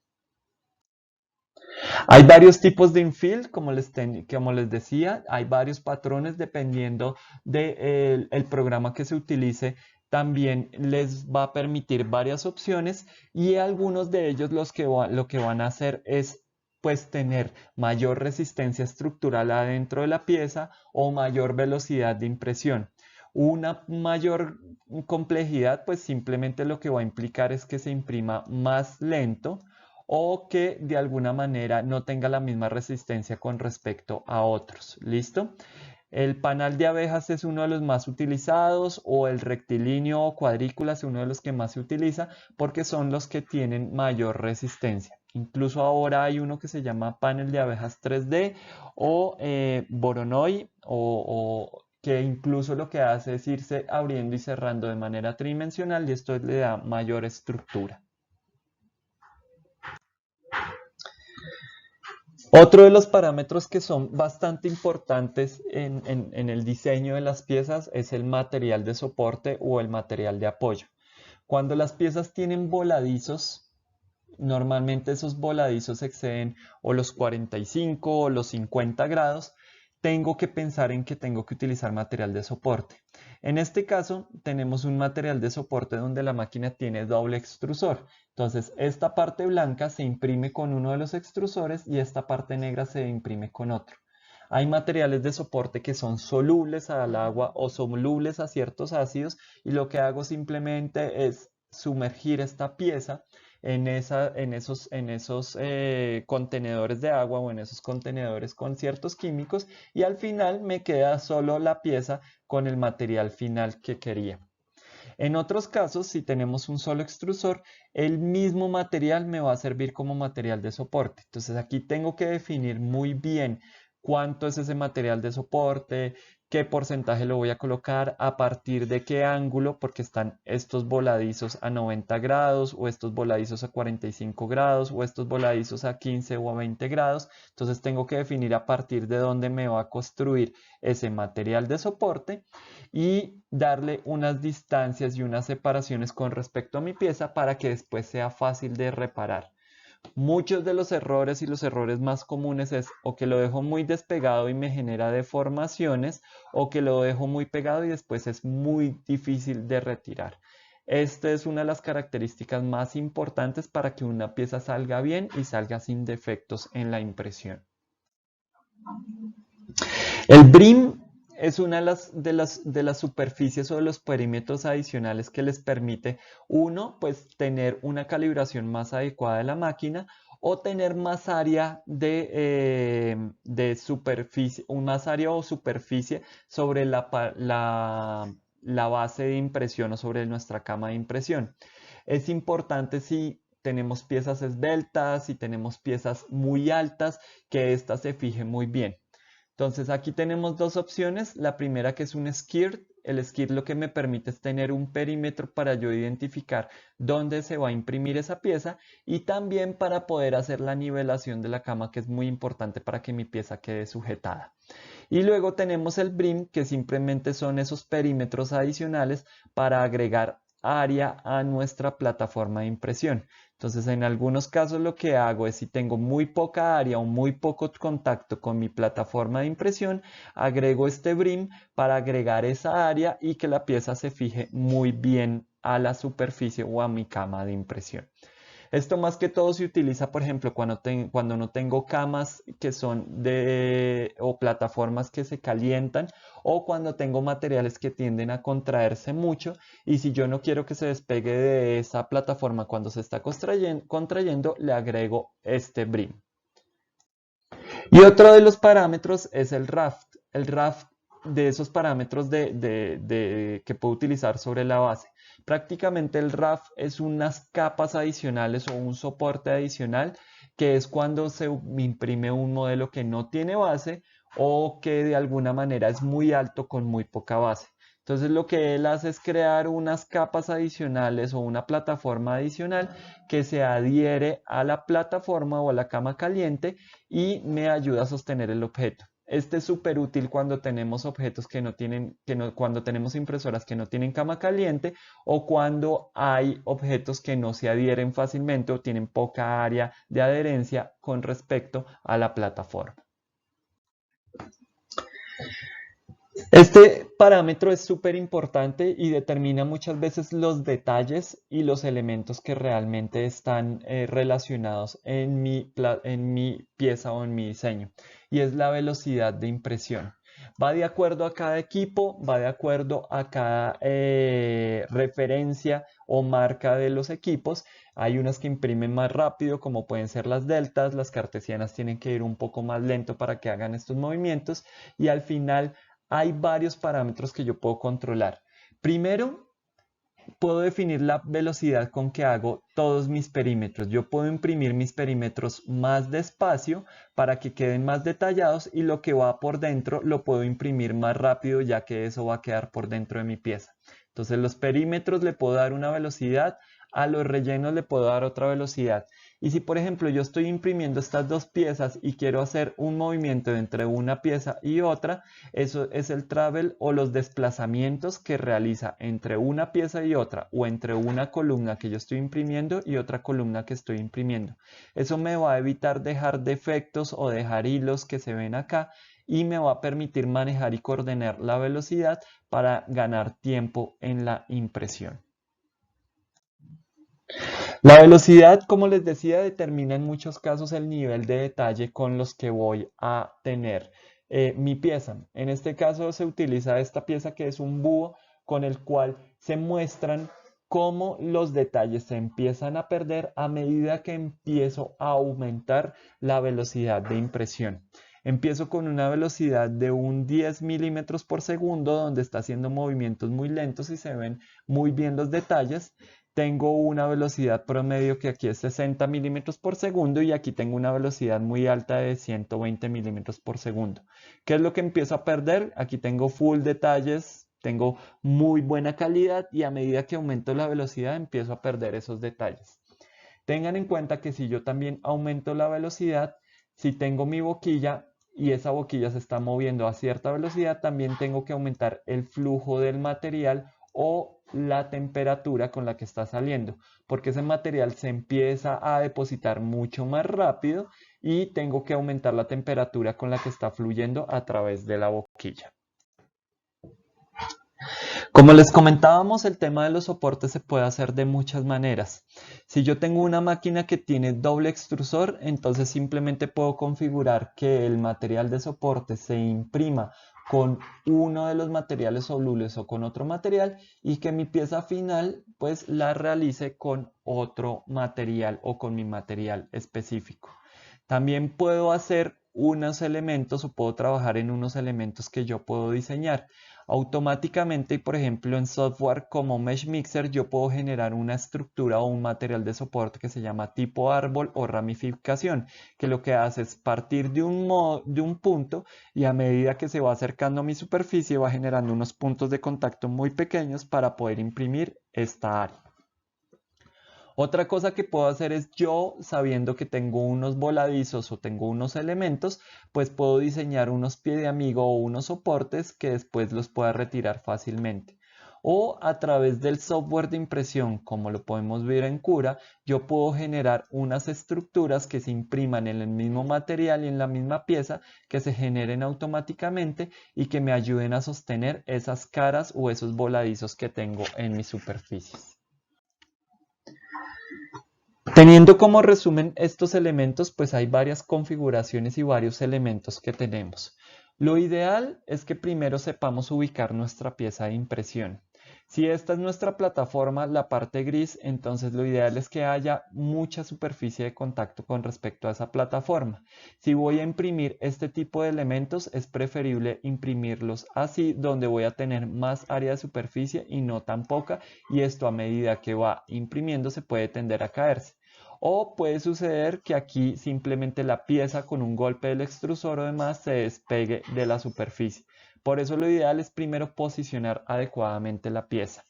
Hay varios tipos de infill, como les decía, hay varios patrones dependiendo del programa que se utilice. También les va a permitir varias opciones y algunos de ellos lo que van a hacer es pues tener mayor resistencia estructural adentro de la pieza o mayor velocidad de impresión. Una mayor complejidad pues simplemente lo que va a implicar es que se imprima más lento o que de alguna manera no tenga la misma resistencia con respecto a otros. ¿Listo? El panal de abejas es uno de los más utilizados o el rectilíneo o cuadrícula es uno de los que más se utiliza porque son los que tienen mayor resistencia. Incluso ahora hay uno que se llama panel de abejas 3D o Voronoi que incluso lo que hace es irse abriendo y cerrando de manera tridimensional y esto le da mayor estructura. Otro de los parámetros que son bastante importantes en el diseño de las piezas es el material de soporte o el material de apoyo. Cuando las piezas tienen voladizos, normalmente esos voladizos exceden o los 45 o los 50 grados, tengo que pensar en que tengo que utilizar material de soporte. En este caso, tenemos un material de soporte donde la máquina tiene doble extrusor. Entonces, esta parte blanca se imprime con uno de los extrusores y esta parte negra se imprime con otro. Hay materiales de soporte que son solubles al agua o solubles a ciertos ácidos y lo que hago simplemente es sumergir esta pieza en esos contenedores de agua o en esos contenedores con ciertos químicos y al final me queda solo la pieza con el material final que quería. En otros casos, si tenemos un solo extrusor, el mismo material me va a servir como material de soporte. Entonces aquí tengo que definir muy bien cuánto es ese material de soporte, qué porcentaje lo voy a colocar, a partir de qué ángulo, porque están estos voladizos a 90 grados o estos voladizos a 45 grados o estos voladizos a 15 o a 20 grados. Entonces tengo que definir a partir de dónde me va a construir ese material de soporte y darle unas distancias y unas separaciones con respecto a mi pieza para que después sea fácil de reparar. Muchos de los errores y los errores más comunes es o que lo dejo muy despegado y me genera deformaciones o que lo dejo muy pegado y después es muy difícil de retirar. Esta es una de las características más importantes para que una pieza salga bien y salga sin defectos en la impresión. El BRIM es una de las superficies o de los perímetros adicionales que les permite, uno, pues tener una calibración más adecuada de la máquina o tener más área de superficie, más área o superficie sobre la base de impresión o sobre nuestra cama de impresión. Es importante si tenemos piezas esbeltas, si tenemos piezas muy altas, que ésta se fije muy bien. Entonces aquí tenemos dos opciones. La primera que es un skirt. El skirt lo que me permite es tener un perímetro para yo identificar dónde se va a imprimir esa pieza y también para poder hacer la nivelación de la cama, que es muy importante para que mi pieza quede sujetada. Y luego tenemos el BRIM, que simplemente son esos perímetros adicionales para agregar área a nuestra plataforma de impresión. Entonces, en algunos casos lo que hago es si tengo muy poca área o muy poco contacto con mi plataforma de impresión, agrego este BRIM para agregar esa área y que la pieza se fije muy bien a la superficie o a mi cama de impresión. Esto más que todo se utiliza, por ejemplo, cuando no tengo camas que son o plataformas que se calientan o cuando tengo materiales que tienden a contraerse mucho y si yo no quiero que se despegue de esa plataforma cuando se está contrayendo, le agrego este BRIM. Y otro de los parámetros es el raft. El raft de esos parámetros que puedo utilizar sobre la base. Prácticamente el raft es unas capas adicionales o un soporte adicional que es cuando se imprime un modelo que no tiene base o que de alguna manera es muy alto con muy poca base. Entonces lo que él hace es crear unas capas adicionales o una plataforma adicional que se adhiere a la plataforma o a la cama caliente y me ayuda a sostener el objeto. Este es súper útil cuando tenemos objetos cuando tenemos impresoras que no tienen cama caliente o cuando hay objetos que no se adhieren fácilmente o tienen poca área de adherencia con respecto a la plataforma. Este parámetro es súper importante y determina muchas veces los detalles y los elementos que realmente están relacionados en mi pieza o en mi diseño. Y es la velocidad de impresión. Va de acuerdo a cada equipo, va de acuerdo a cada referencia o marca de los equipos. Hay unas que imprimen más rápido, como pueden ser las deltas. Las cartesianas tienen que ir un poco más lento para que hagan estos movimientos. Y al final hay varios parámetros que yo puedo controlar. Primero, puedo definir la velocidad con que hago todos mis perímetros. Yo puedo imprimir mis perímetros más despacio para que queden más detallados y lo que va por dentro lo puedo imprimir más rápido, ya que eso va a quedar por dentro de mi pieza. Entonces los perímetros le puedo dar una velocidad, a los rellenos le puedo dar otra velocidad. Y si por ejemplo yo estoy imprimiendo estas dos piezas y quiero hacer un movimiento entre una pieza y otra, eso es el travel o los desplazamientos que realiza entre una pieza y otra, o entre una columna que yo estoy imprimiendo y otra columna que estoy imprimiendo. Eso me va a evitar dejar defectos o dejar hilos que se ven acá, y me va a permitir manejar y coordinar la velocidad para ganar tiempo en la impresión. La velocidad, como les decía, determina en muchos casos el nivel de detalle con los que voy a tener mi pieza. En este caso se utiliza esta pieza que es un búho con el cual se muestran cómo los detalles se empiezan a perder a medida que empiezo a aumentar la velocidad de impresión. Empiezo con una velocidad de un 10 milímetros por segundo, donde está haciendo movimientos muy lentos y se ven muy bien los detalles. Tengo una velocidad promedio que aquí es 60 milímetros por segundo y aquí tengo una velocidad muy alta de 120 milímetros por segundo. ¿Qué es lo que empiezo a perder? Aquí tengo full detalles, tengo muy buena calidad y a medida que aumento la velocidad empiezo a perder esos detalles. Tengan en cuenta que si yo también aumento la velocidad, si tengo mi boquilla y esa boquilla se está moviendo a cierta velocidad, también tengo que aumentar el flujo del material o la temperatura con la que está saliendo, porque ese material se empieza a depositar mucho más rápido y tengo que aumentar la temperatura con la que está fluyendo a través de la boquilla. Como les comentábamos, el tema de los soportes se puede hacer de muchas maneras. Si yo tengo una máquina que tiene doble extrusor, entonces simplemente puedo configurar que el material de soporte se imprima con uno de los materiales solubles o con otro material, y que mi pieza final pues la realice con otro material o con mi material específico. También puedo hacer unos elementos o puedo trabajar en unos elementos que yo puedo diseñar automáticamente. Y por ejemplo en software como Mesh Mixer yo puedo generar una estructura o un material de soporte que se llama tipo árbol o ramificación, que lo que hace es partir de un punto, y a medida que se va acercando a mi superficie va generando unos puntos de contacto muy pequeños para poder imprimir esta área. Otra cosa que puedo hacer es, yo sabiendo que tengo unos voladizos o tengo unos elementos, pues puedo diseñar unos pie de amigo o unos soportes que después los pueda retirar fácilmente. O a través del software de impresión, como lo podemos ver en Cura, yo puedo generar unas estructuras que se impriman en el mismo material y en la misma pieza, que se generen automáticamente y que me ayuden a sostener esas caras o esos voladizos que tengo en mis superficies. Teniendo como resumen estos elementos, pues hay varias configuraciones y varios elementos que tenemos. Lo ideal es que primero sepamos ubicar nuestra pieza de impresión. Si esta es nuestra plataforma, la parte gris, entonces lo ideal es que haya mucha superficie de contacto con respecto a esa plataforma. Si voy a imprimir este tipo de elementos, es preferible imprimirlos así, donde voy a tener más área de superficie y no tan poca, y esto a medida que va imprimiendo se puede tender a caerse. O puede suceder que aquí simplemente la pieza con un golpe del extrusor o demás se despegue de la superficie. Por eso lo ideal es primero posicionar adecuadamente la pieza.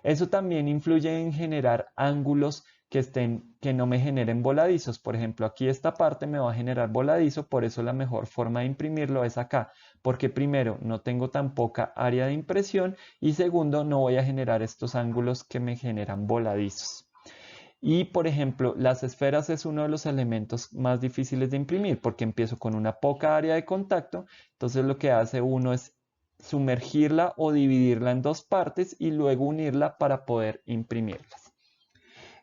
Eso también influye en generar ángulos que no me generen voladizos. Por ejemplo, aquí esta parte me va a generar voladizo, por eso la mejor forma de imprimirlo es acá, porque primero no tengo tan poca área de impresión y segundo no voy a generar estos ángulos que me generan voladizos. Y por ejemplo, las esferas es uno de los elementos más difíciles de imprimir porque empiezo con una poca área de contacto. Entonces lo que hace uno es sumergirla o dividirla en dos partes y luego unirla para poder imprimirlas.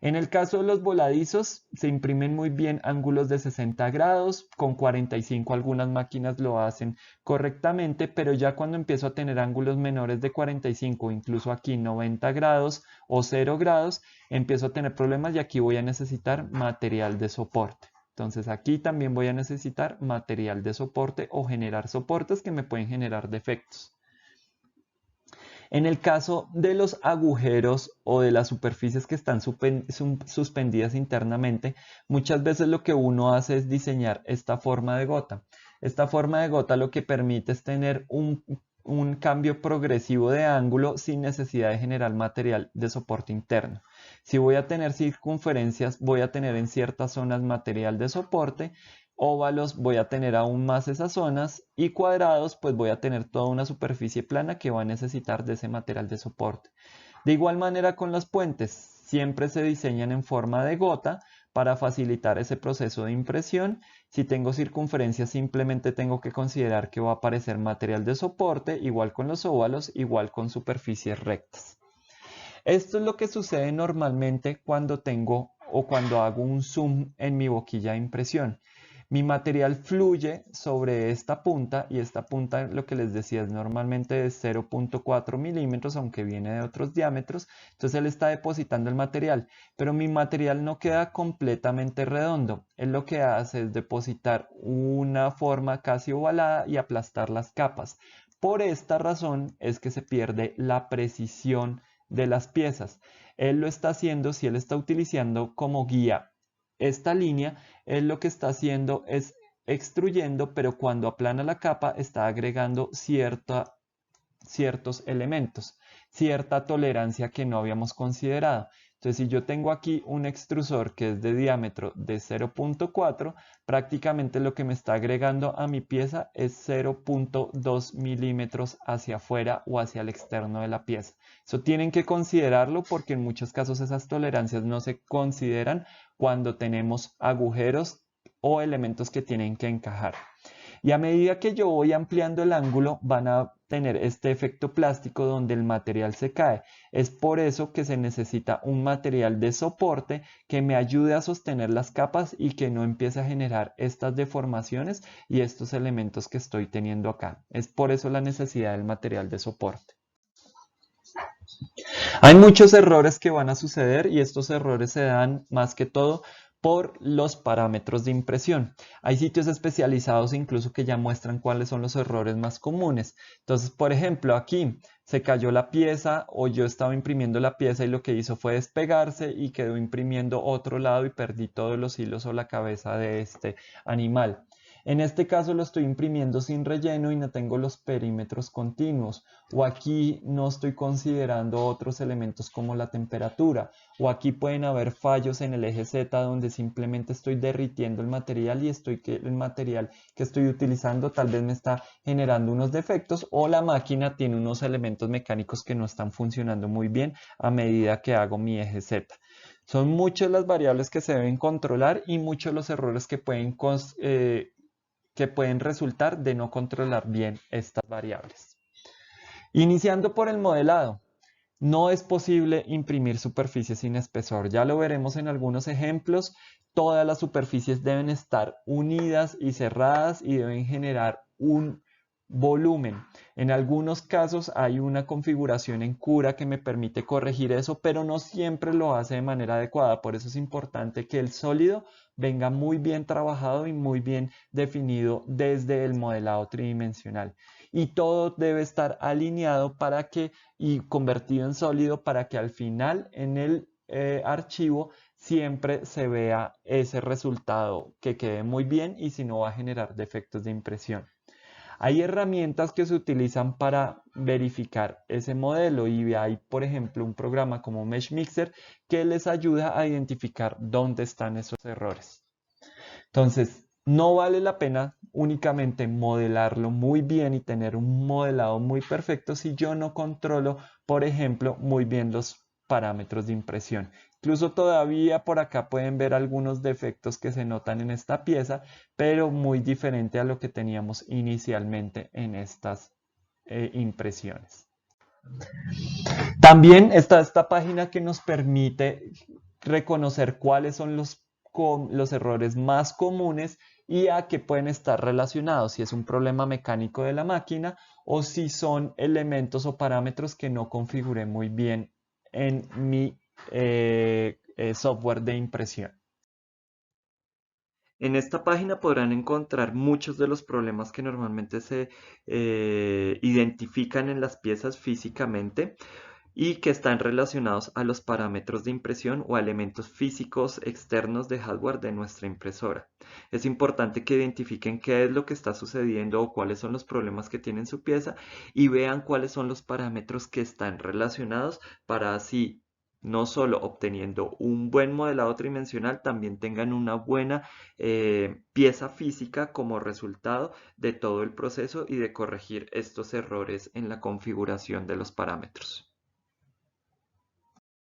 En el caso de los voladizos, se imprimen muy bien ángulos de 60 grados, con 45 algunas máquinas lo hacen correctamente, pero ya cuando empiezo a tener ángulos menores de 45, incluso aquí 90 grados o 0 grados, empiezo a tener problemas y aquí voy a necesitar material de soporte. Entonces aquí también voy a necesitar material de soporte o generar soportes que me pueden generar defectos. En el caso de los agujeros o de las superficies que están suspendidas internamente, muchas veces lo que uno hace es diseñar esta forma de gota. Esta forma de gota lo que permite es tener un cambio progresivo de ángulo sin necesidad de generar material de soporte interno. Si voy a tener circunferencias, voy a tener en ciertas zonas material de soporte, óvalos voy a tener aún más esas zonas y cuadrados pues voy a tener toda una superficie plana que va a necesitar de ese material de soporte. De igual manera con los puentes, siempre se diseñan en forma de gota para facilitar ese proceso de impresión. Si tengo circunferencias, simplemente tengo que considerar que va a aparecer material de soporte, igual con los óvalos, igual con superficies rectas. Esto es lo que sucede normalmente cuando tengo o cuando hago un zoom en mi boquilla de impresión. Mi material fluye sobre esta punta y esta punta, lo que les decía, es normalmente de 0.4 milímetros, aunque viene de otros diámetros. Entonces él está depositando el material, pero mi material no queda completamente redondo. Él lo que hace es depositar una forma casi ovalada y aplastar las capas. Por esta razón es que se pierde la precisión de las piezas. Él lo está haciendo, si él está utilizando como guía esta línea, él lo que está haciendo es extruyendo, pero cuando aplana la capa está agregando ciertos elementos, cierta tolerancia que no habíamos considerado. Entonces, si yo tengo aquí un extrusor que es de diámetro de 0.4, prácticamente lo que me está agregando a mi pieza es 0.2 milímetros hacia afuera o hacia el externo de la pieza. Eso tienen que considerarlo porque en muchos casos esas tolerancias no se consideran cuando tenemos agujeros o elementos que tienen que encajar. Y a medida que yo voy ampliando el ángulo, van a tener este efecto plástico donde el material se cae. Es por eso que se necesita un material de soporte que me ayude a sostener las capas y que no empiece a generar estas deformaciones y estos elementos que estoy teniendo acá. Es por eso la necesidad del material de soporte. Hay muchos errores que van a suceder y estos errores se dan más que todo por los parámetros de impresión. Hay sitios especializados incluso que ya muestran cuáles son los errores más comunes. Entonces, por ejemplo, aquí se cayó la pieza o yo estaba imprimiendo la pieza y lo que hizo fue despegarse y quedó imprimiendo otro lado y perdí todos los hilos o la cabeza de este animal. En este caso lo estoy imprimiendo sin relleno y no tengo los perímetros continuos. O aquí no estoy considerando otros elementos como la temperatura. O aquí pueden haber fallos en el eje Z donde simplemente estoy derritiendo el material y el material que estoy utilizando tal vez me está generando unos defectos o la máquina tiene unos elementos mecánicos que no están funcionando muy bien a medida que hago mi eje Z. Son muchas las variables que se deben controlar y muchos los errores que pueden resultar de no controlar bien estas variables. Iniciando por el modelado. No es posible imprimir superficies sin espesor. Ya lo veremos en algunos ejemplos. Todas las superficies deben estar unidas y cerradas y deben generar un volumen. En algunos casos hay una configuración en cura que me permite corregir eso, pero no siempre lo hace de manera adecuada. Por eso es importante que el sólido venga muy bien trabajado y muy bien definido desde el modelado tridimensional. Y todo debe estar alineado y convertido en sólido para que al final en el archivo siempre se vea ese resultado que quede muy bien y si no va a generar defectos de impresión. Hay herramientas que se utilizan para verificar ese modelo y hay, por ejemplo, un programa como Mesh Mixer que les ayuda a identificar dónde están esos errores. Entonces, no vale la pena únicamente modelarlo muy bien y tener un modelado muy perfecto si yo no controlo, por ejemplo, muy bien los parámetros de impresión. Incluso todavía por acá pueden ver algunos defectos que se notan en esta pieza, pero muy diferente a lo que teníamos inicialmente en estas impresiones. También está esta página que nos permite reconocer cuáles son los errores más comunes y a qué pueden estar relacionados, si es un problema mecánico de la máquina o si son elementos o parámetros que no configuré muy bien en mi software de impresión. En esta página podrán encontrar muchos de los problemas que normalmente se identifican en las piezas físicamente y que están relacionados a los parámetros de impresión o a elementos físicos externos de hardware de nuestra impresora. Es importante que identifiquen qué es lo que está sucediendo o cuáles son los problemas que tiene su pieza y vean cuáles son los parámetros que están relacionados para así no solo obteniendo un buen modelado tridimensional, también tengan una buena pieza física como resultado de todo el proceso y de corregir estos errores en la configuración de los parámetros.